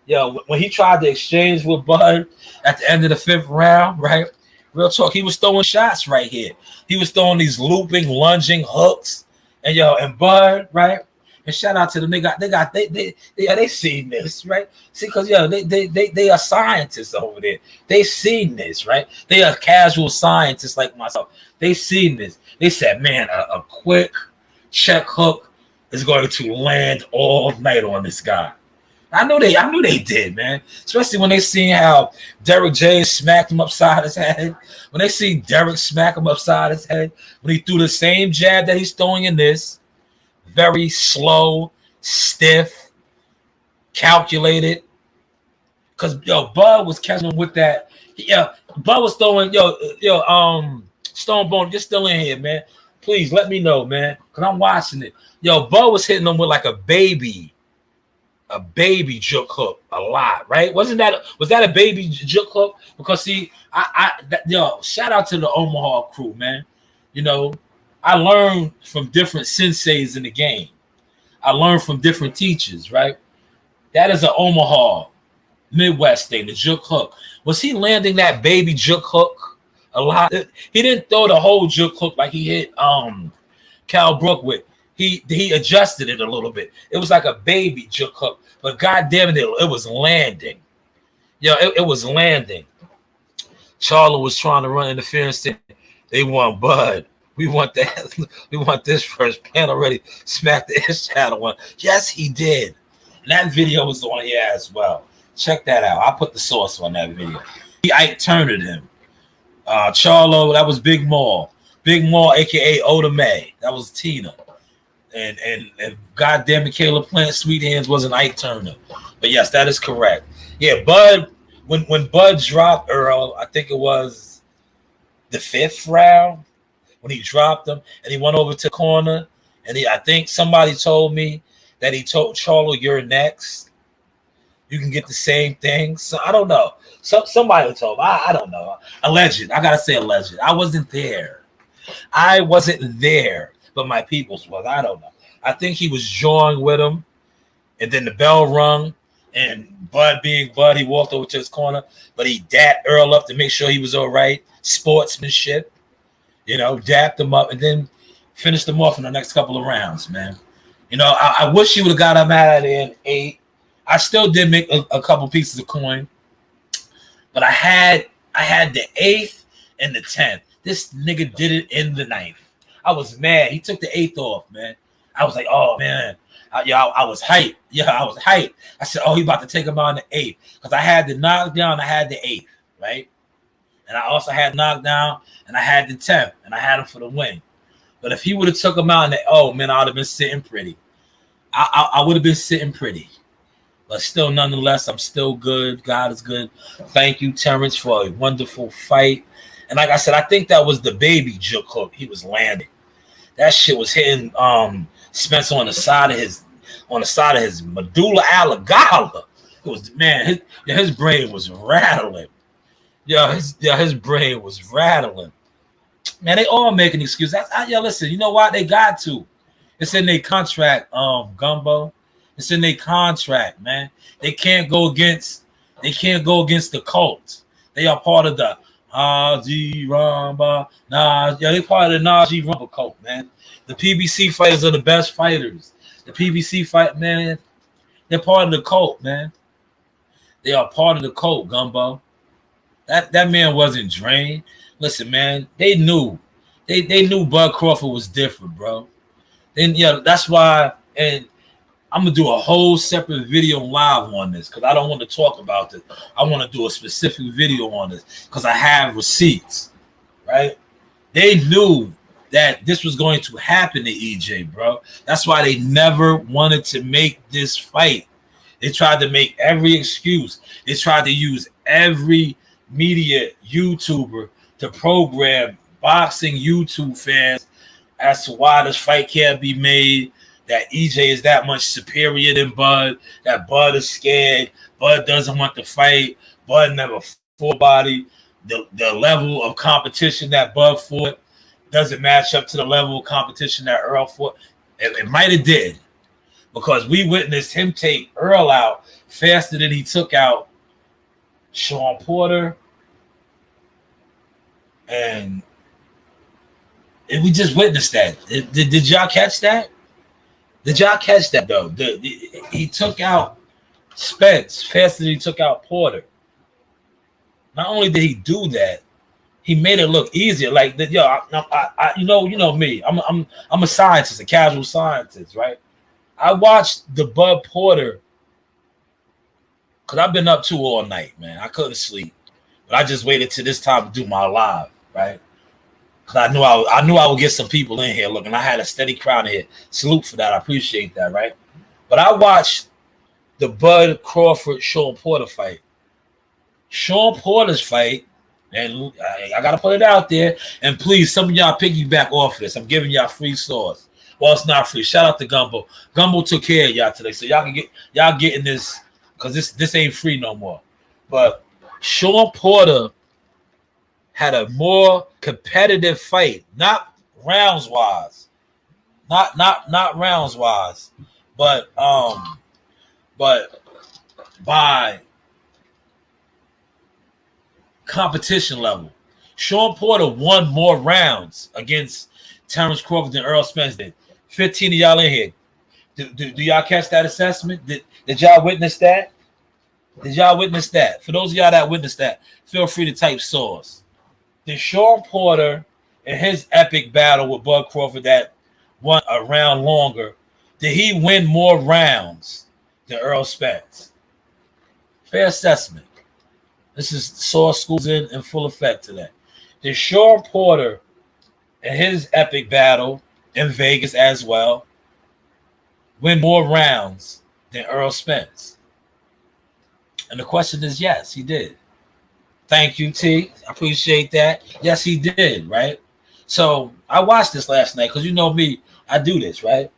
Yo, when he tried to exchange with Bud at the end of the 5th round, right? Real talk, he was throwing shots right here. He was throwing these looping, lunging hooks, and Bud, right? And shout out to them. They seen this, right? See, because they are scientists over there. They seen this, right? They are casual scientists like myself. They seen this. They said, man, a quick check hook is going to land all night on this guy. I knew they did, man. Especially when they seen how Derek James smacked him upside his head. When they seen Derek smack him upside his head, when he threw the same jab that he's throwing in this, very slow, stiff, calculated. Because Bud was catching him with that. Yeah, Bud was throwing Stone Bone, you're still in here, man. Please let me know, man, because I'm watching it. Bud was hitting them with like a baby juke hook a lot, right? Was that a baby juke hook? Because see, shout out to the Omaha crew, man. You know, I learned from different senseis in the game. I learned from different teachers, right? That is an Omaha Midwest thing, the juke hook. Was he landing that baby juke hook a lot? He didn't throw the whole juke hook like he hit Cal Brook with. He adjusted it a little bit. It was like a baby juke hook, but goddamn it, it was landing. It was landing. Charlo was trying to run interference. They want Bud. We want that. We want this first. Pan already smacked the ish channel one. Yes, he did. And that video was on here as well. Check that out. I put the source on that video. He Ike Turnered him. Charlo, that was Big Maul. Big Maul, aka Oda May. That was Tina. And goddamn it, Caleb Plant Sweet Hands wasn't Ike Turner. But yes, that is correct. Yeah, Bud, when Bud dropped Earl, I think it was the 5th round. When he dropped him and he went over to corner, and I think somebody told me that he told Charlo, "You're next." you can get the same thing. So I don't know. Somebody told me. I don't know. Alleged. I gotta say alleged. I wasn't there. But my peoples was. I don't know. I think he was jawing with him, and then the bell rung, and Bud being Bud, he walked over to his corner, but he dapped Earl up to make sure he was all right. Sportsmanship, dapped him up, and then finished him off in the next couple of rounds, man. I wish he would have got him out of there in 8. I still did make a couple pieces of coin, but I had the 8th and the 10th. This nigga did it in the 9th. I was mad. He took the 8th off, man. I was like, oh man, I was hyped. Yeah, I was hyped. I said, oh, he about to take him out in the 8th because I had the knockdown. I had the 8th, right? And I also had knockdown, and I had the 10th, and I had him for the win. But if he would have took him out in the, oh man, I would have been sitting pretty. I would have been sitting pretty. But still, nonetheless, I'm still good. God is good. Thank you, Terrence, for a wonderful fight. And like I said, I think that was the baby juke hook he was landing. That shit was hitting Spence on the side of his medulla oblongata. It was, man, his brain was rattling. His brain was rattling. Man, they all making excuses. Listen, you know what? They got to. It's in their contract, Gumbo. It's in their contract, man. They can't go against the cult. They are part of the Nazi Rumba. They part of the Nazi Rumba cult, man. The PBC fighters are the best fighters. The PBC fight, man, they're part of the cult, man. They are part of the cult, Gumbo. That man wasn't drained. Listen, man, they knew Bud Crawford was different, bro. Then that's why, and I'm gonna do a whole separate video live on this because I don't want to talk about this. I want to do a specific video on this because I have receipts, right? They knew that this was going to happen to EJ, bro. That's why they never wanted to make this fight. They tried to make every excuse. They tried to use every media YouTuber to program boxing YouTube fans as to why this fight can't be made, that EJ is that much superior than Bud, that Bud is scared, Bud doesn't want to fight, Bud never full body, the level of competition that Bud fought doesn't match up to the level of competition that Earl fought. It might have did, because we witnessed him take Earl out faster than he took out Sean Porter, and we just witnessed that. Did y'all catch that? Did y'all catch that, though? He took out Spence faster than he took out Porter. Not only did he do that, he made it look easier. Like, you know me. I'm a scientist, a casual scientist, right? I watched the Bud Porter because I've been up too all night, man. I couldn't sleep, but I just waited till this time to do my live, right? Because I knew I would get some people in here. Look, and I had a steady crowd in here. Salute for that. I appreciate that, right? But I watched the Bud Crawford Sean Porter fight. Sean Porter's fight, and I got to put it out there. And please, some of y'all piggyback off of this. I'm giving y'all free sauce. Well, it's not free. Shout out to Gumbo. Gumbo took care of y'all today, so y'all can getting this, because this ain't free no more. But Sean Porter had a more competitive fight, not rounds wise, not rounds wise, but by competition level. Sean Porter won more rounds against Terrence Crawford than Errol Spence did. 15 of y'all in here. Do y'all catch that assessment? Did y'all witness that? Did y'all witness that? For those of y'all that witnessed that, feel free to type source. Did Sean Porter in his epic battle with Bud Crawford that won a round longer, did he win more rounds than Errol Spence? Fair assessment. This is source schools in full effect today. Did Sean Porter in his epic battle in Vegas as well win more rounds than Errol Spence? And the question is yes, he did. Thank you, T. I appreciate that. Yes, he did, right? So I watched this last night because you know me, I do this, right?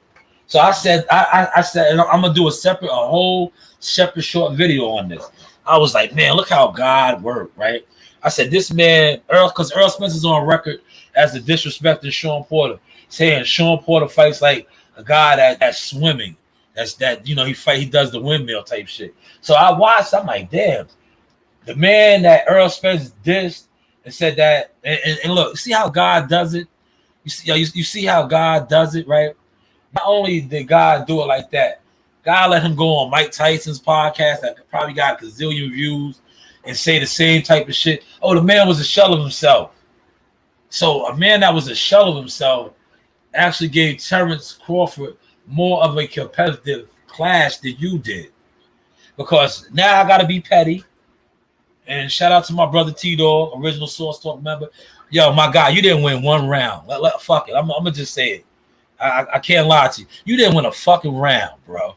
So I said, I said, and I'm gonna do a whole separate short video on this. I was like, man, look how God worked, right? I said, this man, because Errol Spence is on record as the disrespecting Sean Porter, saying Sean Porter fights like a guy that's swimming. He does the windmill type shit. So I watched, I'm like, damn, the man that Errol Spence dissed and said that, and look, see how God does it? You see how God does it, right? Not only did God do it like that, God let him go on Mike Tyson's podcast that probably got a gazillion views and say the same type of shit. Oh, the man was a shell of himself. So a man that was a shell of himself actually gave Terrence Crawford more of a competitive clash than you did. Because now I got to be petty. And shout out to my brother T-Dog, original Source Talk member. Yo, my guy, you didn't win one round. Fuck it. I'm going to just say it. I can't lie to you. You didn't win a fucking round, bro.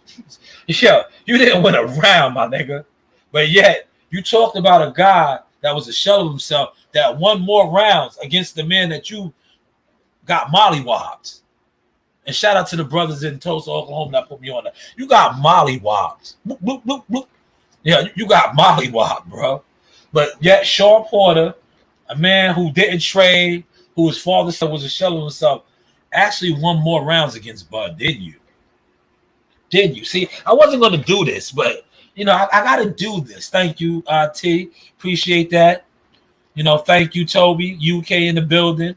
Yo, you didn't win a round, my nigga. But yet, you talked about a guy that was a shell of himself that won more rounds against the man that you got mollywopped. And shout out to the brothers in Tulsa, Oklahoma that put me on that. You got mollywopped. Bloop, bloop, bloop, bloop. Yeah, you got mollywopped, bro. But yet, Sean Porter, a man who didn't trade, who his father said was a shell of himself, actually won more rounds against Bud, didn't you? Didn't you? See, I wasn't going to do this, but, I got to do this. Thank you, T. Appreciate that. Thank you, Toby. UK in the building.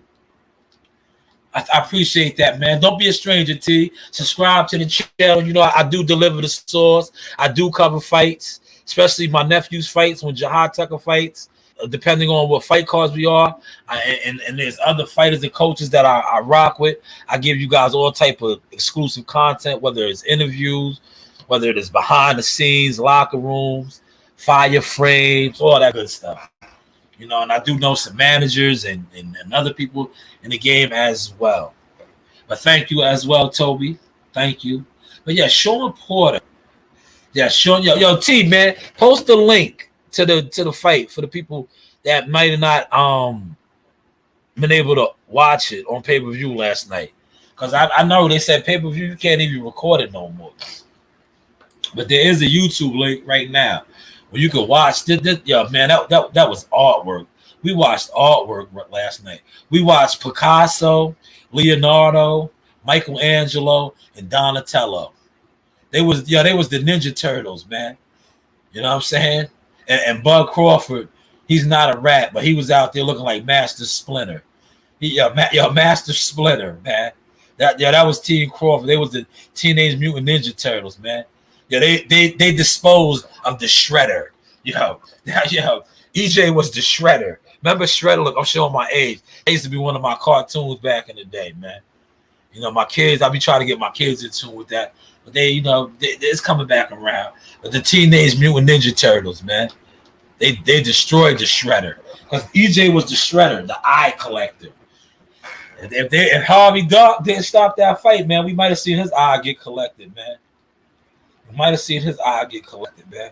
I appreciate that, man. Don't be a stranger, T. Subscribe to the channel. I do deliver the source. I do cover fights, especially my nephew's fights when Jahad Tucker fights. Depending on what fight cards we are, and there's other fighters and coaches that I rock with. I give you guys all type of exclusive content, whether it's interviews, whether it is behind the scenes, locker rooms, fire frames, all that good stuff. And I do know some managers and other people in the game as well. But thank you as well, Toby. Thank you. But yeah, Sean Porter. Yeah, Sean, yo, T, man, post the link to the fight for the people that might have not been able to watch it on pay-per-view last night. Because I know they said pay-per-view, you can't even record it no more. But there is a YouTube link right now where you can watch this. Yo, man, that was artwork. We watched artwork last night. We watched Picasso, Leonardo, Michelangelo, and Donatello. They was the Ninja Turtles, man. You know what I'm saying? And Bud Crawford, he's not a rat, but he was out there looking like Master Splinter. Master Splinter, man. That was Team Crawford. They was the Teenage Mutant Ninja Turtles, man. Yeah, they disposed of the Shredder. EJ was the Shredder. Remember Shredder? Look, I'm showing my age. It used to be one of my cartoons back in the day, man. My kids, I'll be trying to get my kids in tune with that. But it's coming back around. But the Teenage Mutant Ninja Turtles, man, they destroyed the Shredder. Because EJ was the Shredder, the eye collector. If Harvey Dog didn't stop that fight, man, we might have seen his eye get collected, man. We might have seen his eye get collected, man.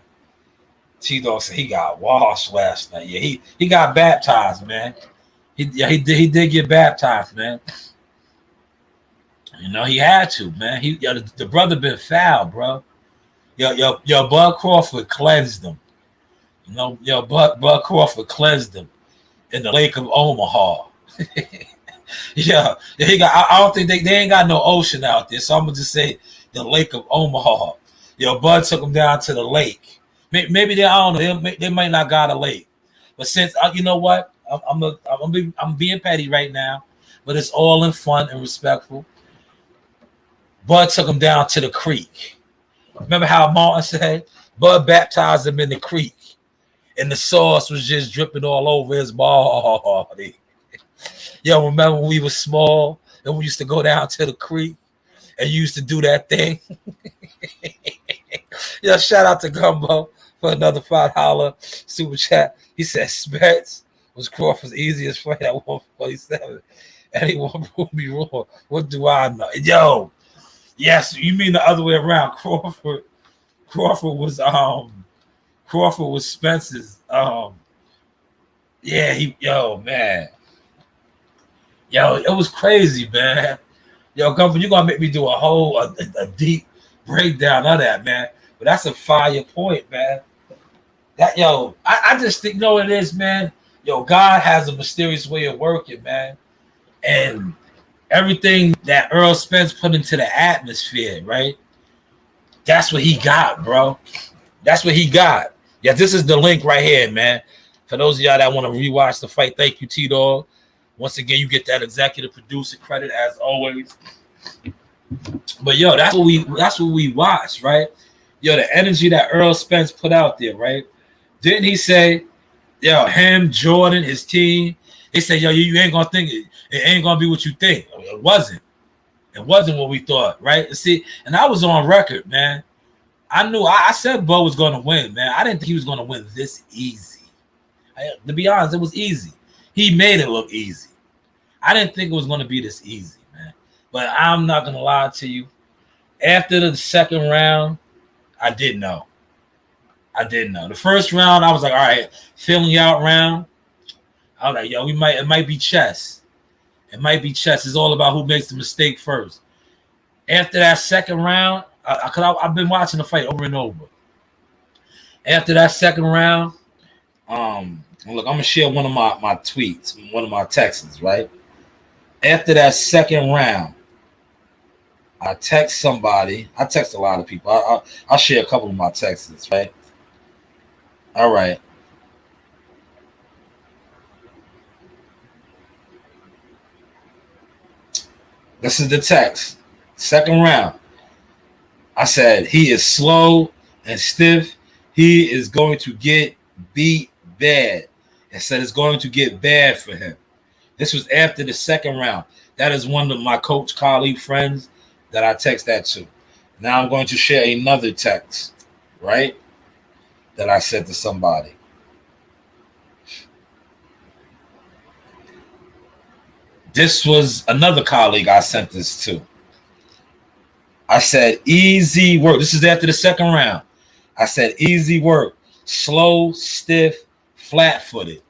T-Dog said he got washed last night. Yeah, he got baptized, man. He did get baptized, man. He had to, man. The brother been foul, bro. Yo, Bud Crawford cleansed him. Bud Crawford cleansed him in the Lake of Omaha. Yeah, I don't think they ain't got no ocean out there, so I'm gonna just say the Lake of Omaha. Bud took him down to the lake. Maybe I don't know. They might not got a lake, but since you know what, I'm being petty right now, but it's all in fun and respectful. Bud took him down to the creek. Remember how Martin said? Bud baptized him in the creek, and the sauce was just dripping all over his body. Remember when we were small and we used to go down to the creek and you used to do that thing? Shout out to Gumbo for another $5 super chat. He said Spence was Crawford's easiest fight at 147. Anyone prove me wrong? What do I know? Yo, yes, you mean the other way around. Crawford was Spence's man. Yo, it was crazy, man. Yo, Gunther, you're gonna make me do a deep breakdown of that, man. But that's a fire point, man. I just think, what it is, man. Yo, God has a mysterious way of working, man. And everything that Errol Spence put into the atmosphere, right? That's what he got, bro. That's what he got. Yeah, this is the link right here, man. For those of y'all that want to rewatch the fight, thank you, T-Dog. Once again, you get that executive producer credit as always. But yo, that's what we watched, right? Yo, the energy that Errol Spence put out there, right? Didn't he say, yo, him, Jordan, his team, they said, yo, you ain't gonna think it ain't gonna be what you think. It wasn't. It wasn't what we thought, right? See, and I was on record, man. I said Bo was gonna win, man. I didn't think he was gonna win this easy. To be honest, it was easy. He made it look easy. I didn't think it was gonna be this easy, man. But I'm not gonna lie to you. After the second round, I didn't know. The first round, I was like, all right, feeling you out round. I was like, yo, it might be chess. It might be chess. It's all about who makes the mistake first. After that second round, I've been watching the fight over and over. After that second round, look, I'm gonna share one of my tweets, one of my texts, right? After that second round, I text somebody. I text a lot of people. I'll share a couple of my texts, right? All right. This is the text. Second round. I said, he is slow and stiff. He is going to get beat bad. I said it's going to get bad for him. This was after the second round. That is one of my coach colleague friends that I text that to. Now I'm going to share another text, right? That I sent to somebody. This was another colleague I sent this to. I said, easy work. This is after the second round. I said, easy work. Slow, stiff, flat-footed.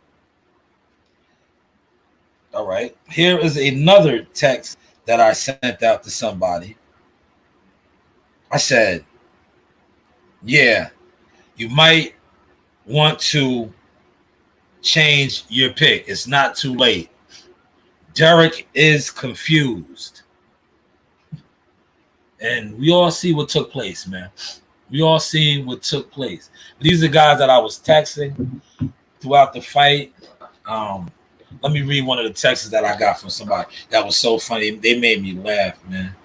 All right. Here is another text that I sent out to somebody. I said, yeah, you might want to change your pick. It's not too late. Derek is confused. And we all see what took place, man. We all seen what took place. These are guys that I was texting throughout the fight. Let me read one of the texts that I got from somebody that was so funny. They made me laugh, man.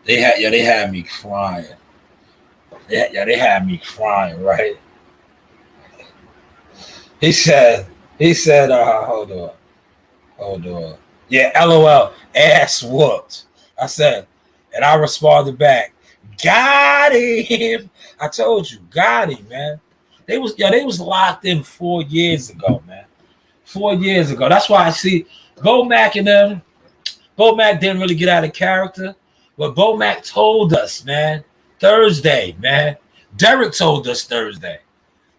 They had me crying. They had me crying, right? He said, hold on. Yeah, LOL, ass whooped. I said, and I responded back, got him. I told you, got him, man. They was locked in 4 years ago, man. 4 years ago. That's why I see Bo-Mac and them. Bo-Mac didn't really get out of character. But Bo-Mac told us, man, Thursday, man. Derek told us Thursday.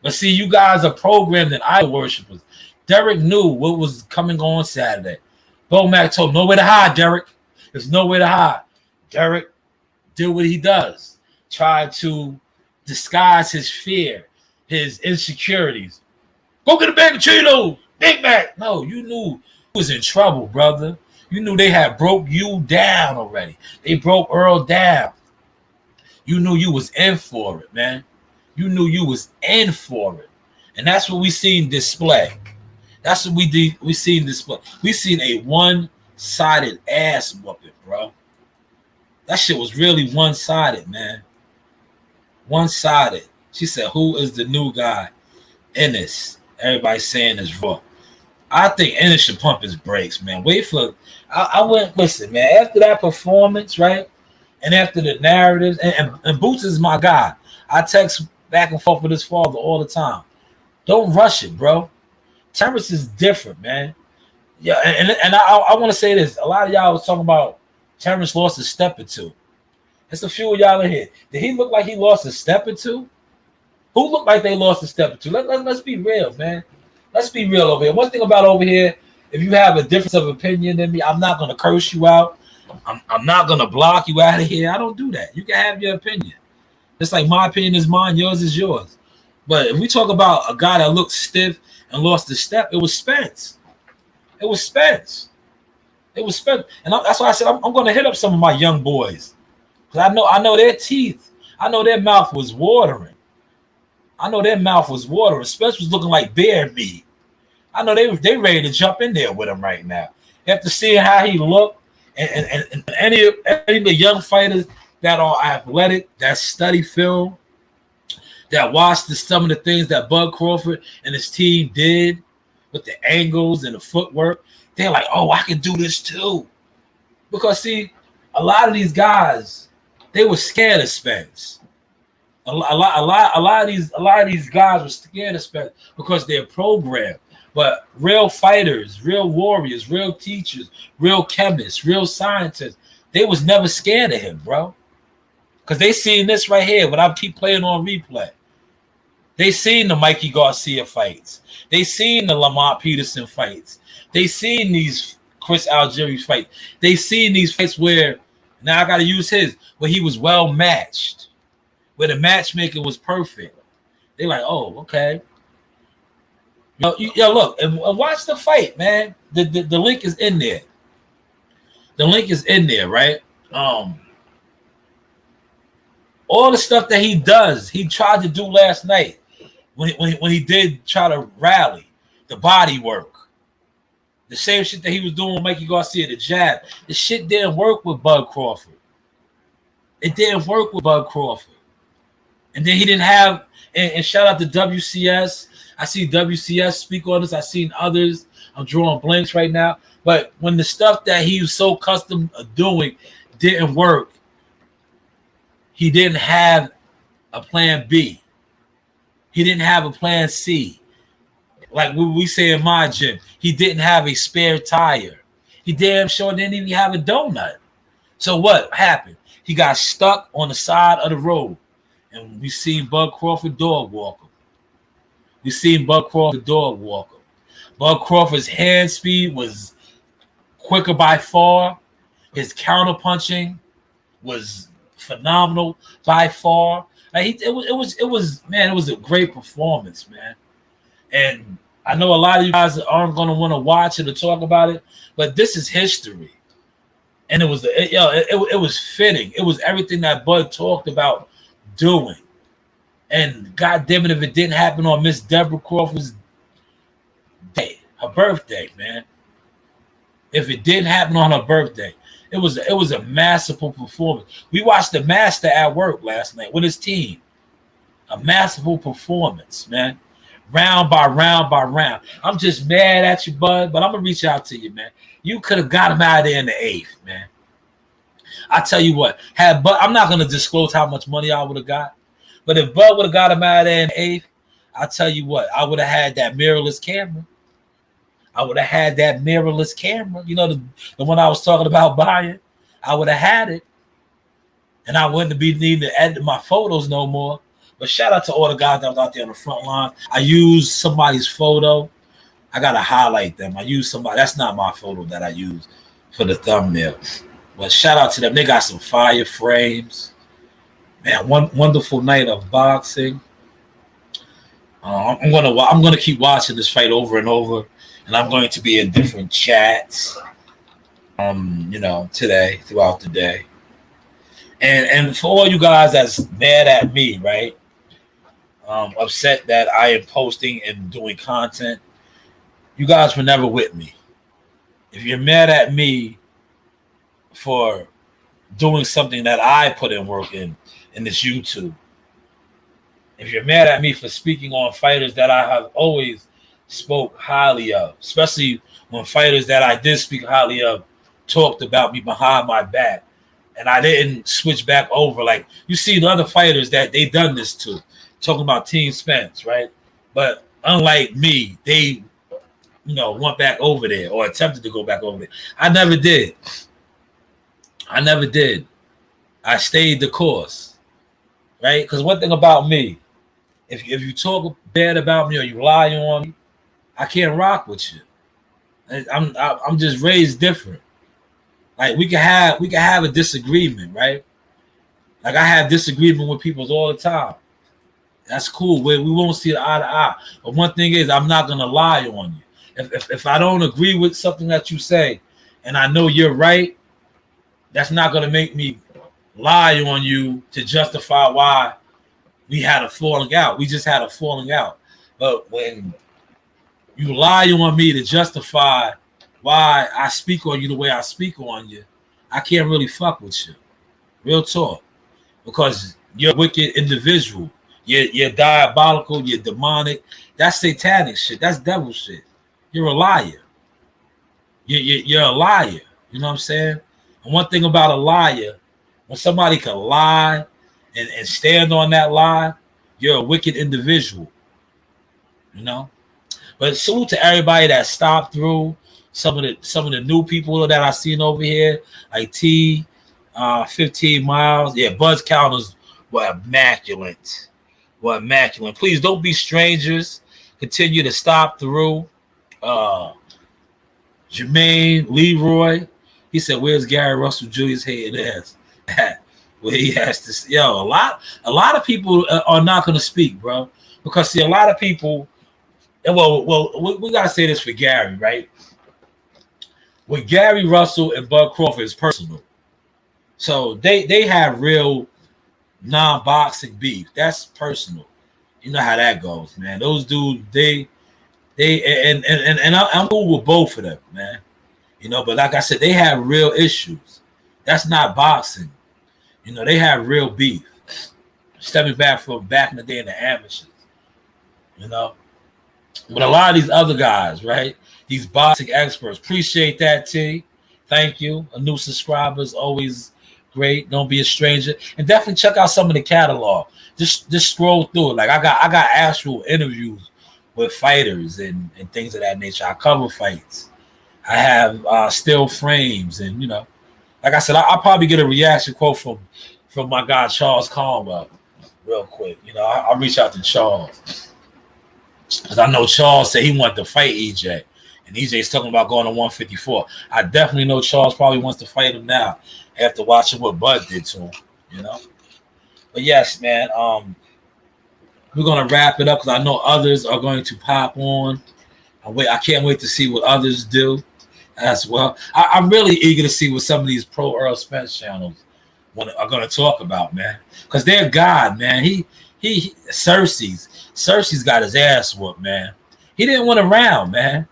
But see, you guys are programmed and idol worshipers. Derek knew what was coming on Saturday. Bo-Mac told him, nowhere to hide, Derek. There's nowhere to hide. Derek did what he does. Tried to disguise his fear, his insecurities. Go get a bag of Cheetos, Big Mac. No, you knew he was in trouble, brother. You knew they had broke you down already. They broke Earl down. You knew you was in for it, man. You knew you was in for it. And that's what we seen display. That's what we did. We seen display. We seen a one-sided ass whooping, bro. That shit was really one-sided, man. One-sided. She said, who is the new guy? Ennis. Everybody saying is raw. I think Ennis should pump his brakes, man. I went, listen, man, after that performance, right? And after the narratives, and Boots is my guy. I text back and forth with his father all the time. Don't rush it, bro. Terrence is different, man. Yeah, and I want to say this. A lot of y'all was talking about Terrence lost a step or two. There's a few of y'all in here. Did he look like he lost a step or two? Who looked like they lost a step or two? Let's be real, man. Let's be real over here. One thing about over here, if you have a difference of opinion than me, I'm not going to curse you out. I'm not gonna block you out of here. I don't do that. You can have your opinion. It's like my opinion is mine, yours is yours. But if we talk about a guy that looked stiff and lost the step, it was Spence. It was Spence. It was Spence. And that's why I said I'm going to hit up some of my young boys. Because I know their teeth. I know their mouth was watering. Spence was looking like bear meat. I know they ready to jump in there with him right now. After seeing how he looked, and any of the young fighters that are athletic, that study film, that watched some of the things that Bud Crawford and his team did with the angles and the footwork, they're like, oh, I can do this too. Because see, a lot of these guys, they were scared of Spence. A lot of these guys were scared of Spence because they're programmed. But real fighters, real warriors, real teachers, real chemists, real scientists, they was never scared of him, bro. Because they seen this right here, but I keep playing on replay. They seen the Mikey Garcia fights. They seen the Lamont Peterson fights. They seen these Chris Algieri fights. They seen these fights where, now I got to use his, where he was well matched, where the matchmaking was perfect. They're like, oh, okay. Look, and watch the fight, man. The link is in there. The link is in there, right? All the stuff that he does, he tried to do last night when he did try to rally, the body work. The same shit that he was doing with Mikey Garcia, the jab. The shit didn't work with Bud Crawford. It didn't work with Bud Crawford. And then he didn't have, and shout out to WCS. I see WCS speak on this. I seen others. I'm drawing blanks right now. But when the stuff that he was so accustomed to doing didn't work, he didn't have a plan B. He didn't have a plan C. Like we say in my gym, he didn't have a spare tire. He damn sure didn't even have a donut. So what happened? He got stuck on the side of the road. And we seen Bud Crawford dog walk him. Bud Crawford's hand speed was quicker by far. His counter punching was phenomenal by far. Like it was a great performance, man. And I know a lot of you guys aren't going to want to watch it or talk about it, but this is history. And it was fitting. It was everything that Bud talked about doing. And God damn it, if it didn't happen on Miss Deborah Crawford's day, her birthday, man. If it didn't happen on her birthday, it was a masterful performance. We watched the Master at work last night with his team. A masterful performance, man. Round by round by round. I'm just mad at you, Bud, but I'm gonna reach out to you, man. You could have got him out of there in the 8th, man. I tell you what, Bud, I'm not gonna disclose how much money I would have got. But if Bud would have got him out of there in the 8th, I tell you what, I would have had that mirrorless camera. You know, the one I was talking about buying. I would have had it. And I wouldn't be needing to edit my photos no more. But shout out to all the guys that was out there on the front line. I used somebody's photo. I got to highlight them. I used somebody. That's not my photo that I used for the thumbnail. But shout out to them. They got some fire frames. Man, one wonderful night of boxing. I'm gonna keep watching this fight over and over, and I'm going to be in different chats. Today, throughout the day, and for all you guys that's mad at me, right? Upset that I am posting and doing content. You guys were never with me. If you're mad at me for doing something that I put in work in this YouTube, if you're mad at me for speaking on fighters that I have always spoke highly of, especially when fighters that I did speak highly of talked about me behind my back, and I didn't switch back over. Like you see the other fighters that they done this to, talking about Team Spence, right? But unlike me, they went back over there or attempted to go back over there. I never did. I stayed the course, right? Because one thing about me, if you talk bad about me or you lie on me, I can't rock with you. I'm just raised different. Like we can have a disagreement, right? Like I have disagreement with people all the time. That's cool. We won't see eye to eye. But one thing is, I'm not gonna lie on you. If I don't agree with something that you say, and I know you're right, that's not gonna make me lie on you to justify why we had a falling out. We just had a falling out. But when you lie on me to justify why I speak on you the way I speak on you, I can't really fuck with you. Real talk. Because you're a wicked individual. You're diabolical. You're demonic. That's satanic shit. That's devil shit. You're a liar. You're a liar. You know what I'm saying? And one thing about a liar, when somebody can lie and stand on that lie, you're a wicked individual. You know? But salute to everybody that stopped through. Some of the new people that I seen over here, like T, 15 miles. Yeah, buzz counters were immaculate. Please don't be strangers. Continue to stop through. Jermaine Leroy, he said, "Where's Gary Russell Jr.'s head ass?" Where he has to. Yo, a lot of people are not going to speak, bro, because see, a lot of people. Well, we gotta say this for Gary, right? With Gary Russell and Bud Crawford is personal, so they have real non-boxing beef. That's personal. You know how that goes, man. Those dudes, I'm cool with both of them, man. You know, but like I said, they have real issues. That's not boxing. You know, they have real beef. Stepping back from back in the day in the amateurs. You know. But a lot of these other guys, right? These boxing experts, appreciate that, T. Thank you. A new subscriber is always great. Don't be a stranger, and definitely check out some of the catalog. Just scroll through it. Like I got actual interviews with fighters and things of that nature. I cover fights. I have still frames, and you know, like I said, I'll probably get a reaction quote from my guy Charles Calmer real quick. You know, I'll reach out to Charles. Because I know Charles said he wanted to fight EJ. And EJ's talking about going to 154. I definitely know Charles probably wants to fight him now after watching what Bud did to him, you know? But yes, man, we're going to wrap it up because I know others are going to pop on. I can't wait to see what others do as well. I'm really eager to see what some of these pro Errol Spence channels are going to talk about, man. Because they're God, man. Cersei's got his ass whooped, man. He didn't win a round, man.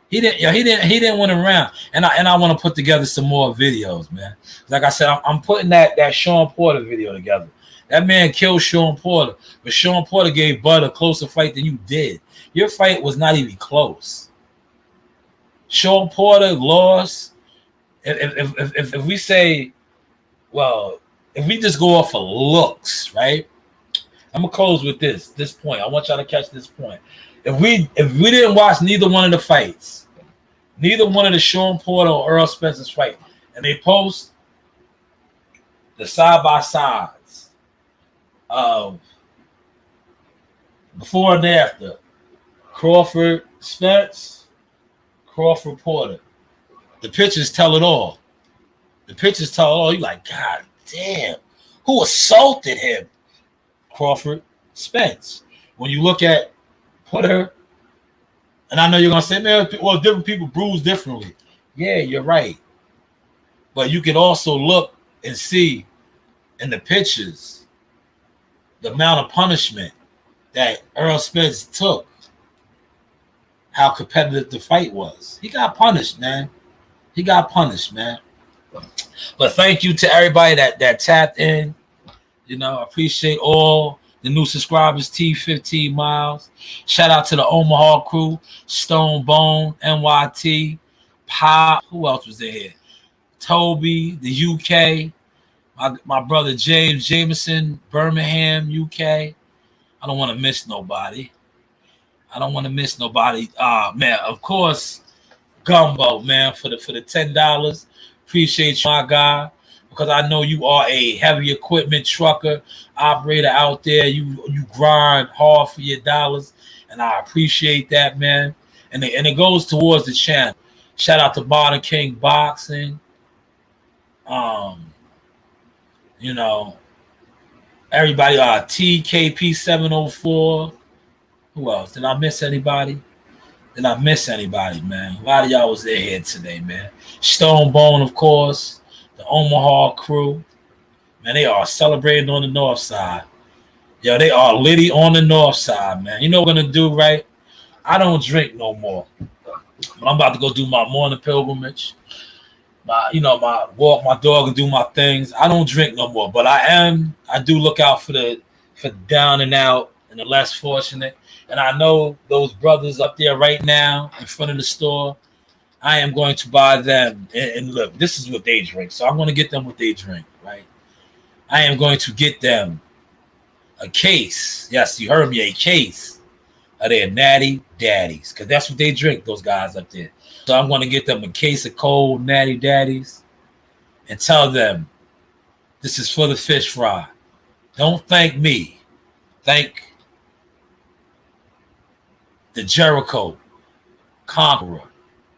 He didn't win a round. And I want to put together some more videos, man. Like I said, I'm putting that Sean Porter video together. That man killed Sean Porter, but Sean Porter gave Bud a closer fight than you did. Your fight was not even close. Sean Porter lost. If we say, well, if we just go off of looks, right? I'm gonna close with this point. I want y'all to catch this point. If we didn't watch neither one of the fights, neither one of the Sean Porter or Errol Spence's fight, and they post the side by sides of before and after Crawford Spence, Crawford Porter, the pictures tell it all. The pictures tell it all. You're like, God damn, who assaulted him? Crawford Spence. When you look at Porter, and I know you're gonna say, man, well, different people bruise differently. Yeah, you're right. But you can also look and see in the pictures the amount of punishment that Errol Spence took, how competitive the fight was. He got punished, man. But thank you to everybody that tapped in. You know, I appreciate all the new subscribers, T15 Miles. Shout out to the Omaha crew, Stone Bone, NYT, Pop. Who else was in here? Toby, the UK. My brother James Jameson, Birmingham, UK. I don't want to miss nobody. Man, of course, Gumbo, man, for the $10. Appreciate you, my guy. Because I know you are a heavy equipment trucker, operator out there. You grind hard for your dollars, and I appreciate that, man. And it goes towards the channel. Shout out to Modern King Boxing, You know, everybody, TKP704. Who else? Did I miss anybody? Man? A lot of y'all was there here today, man. Stone Bone, of course. The Omaha crew. Man, they are celebrating on the north side. Yo, they are litty on the north side, man. You know what we're going to do, right? I don't drink no more. But I'm about to go do my morning pilgrimage. My walk my dog and do my things. I don't drink no more, but I do look out for down and out and the less fortunate. And I know those brothers up there right now in front of the store. I am going to buy them. And look, this is what they drink. So I'm going to get them what they drink, right? I am going to get them a case. Yes, you heard me, a case of their Natty Daddies. Because that's what they drink, those guys up there. So I'm going to get them a case of cold Natty Daddies and tell them this is for the fish fry. Don't thank me. Thank the Jericho Conqueror,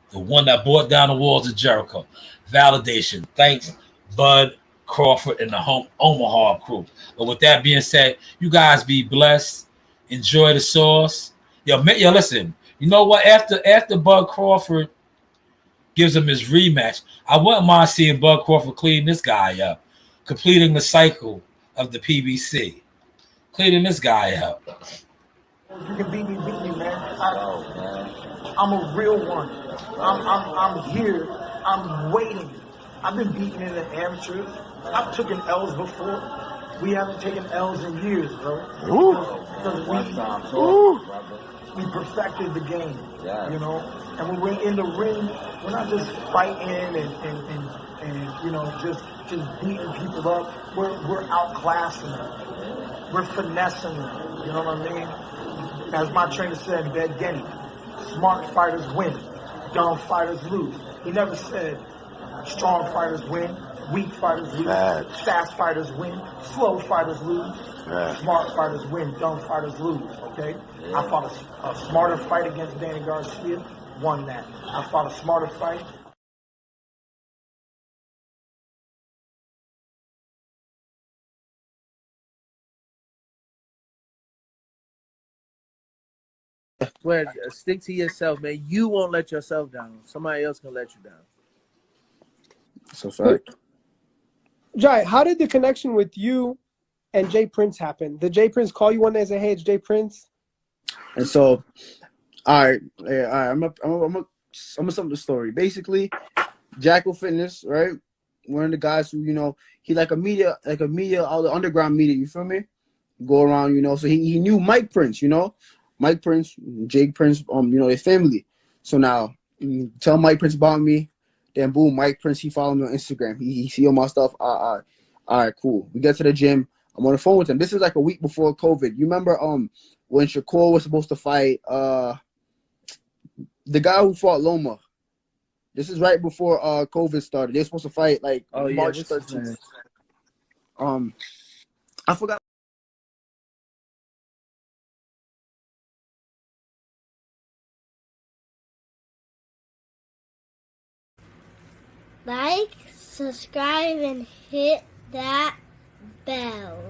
the one that brought down the walls of Jericho. Validation. Thanks, Bud, Crawford, and the Omaha crew. But with that being said, you guys be blessed. Enjoy the sauce. Yo, listen. You know what? After Bud Crawford gives him his rematch, I wouldn't mind seeing Bud Crawford clean this guy up, completing the cycle of the PBC, cleaning this guy up. You can beat me, man. I'm a real one. I'm here. I'm waiting. I've been beaten in the amateurs. I've taken L's before. We haven't taken L's in years, bro. Because we perfected the game, you know. And when we're in the ring, we're not just fighting and you know, just beating people up. We're outclassing them. We're finessing them. You know what I mean? As my trainer said, Bed Genny, smart fighters win, dumb fighters lose. He never said strong fighters win, weak fighters lose, fast fighters win, slow fighters lose, smart fighters win, dumb fighters lose, okay? I fought a smarter fight against Danny Garcia, won that. I fought a smarter fight. Well, stick to yourself, man. You won't let yourself down. Somebody else can let you down. So sorry. Jai, how did the connection with you and Jay Prince happen? Did Jay Prince call you one day and say, "Hey, it's Jay Prince"? And so, all right. I'm gonna sum up the story. Basically, Jackal Fitness, right? One of the guys who, you know, he like a media, all the underground media. You feel me? Go around, you know. So he knew Mike Prince, you know, Mike Prince, Jake Prince, you know, their family. So now, tell Mike Prince about me. Then boom, Mike Prince, he followed me on Instagram. He see all my stuff. All right, cool. We get to the gym. I'm on the phone with him. This is like a week before COVID. You remember when Shakur was supposed to fight the guy who fought Loma? This is right before COVID started. They're supposed to fight like March 13th. I forgot. Like, subscribe, and hit that bell.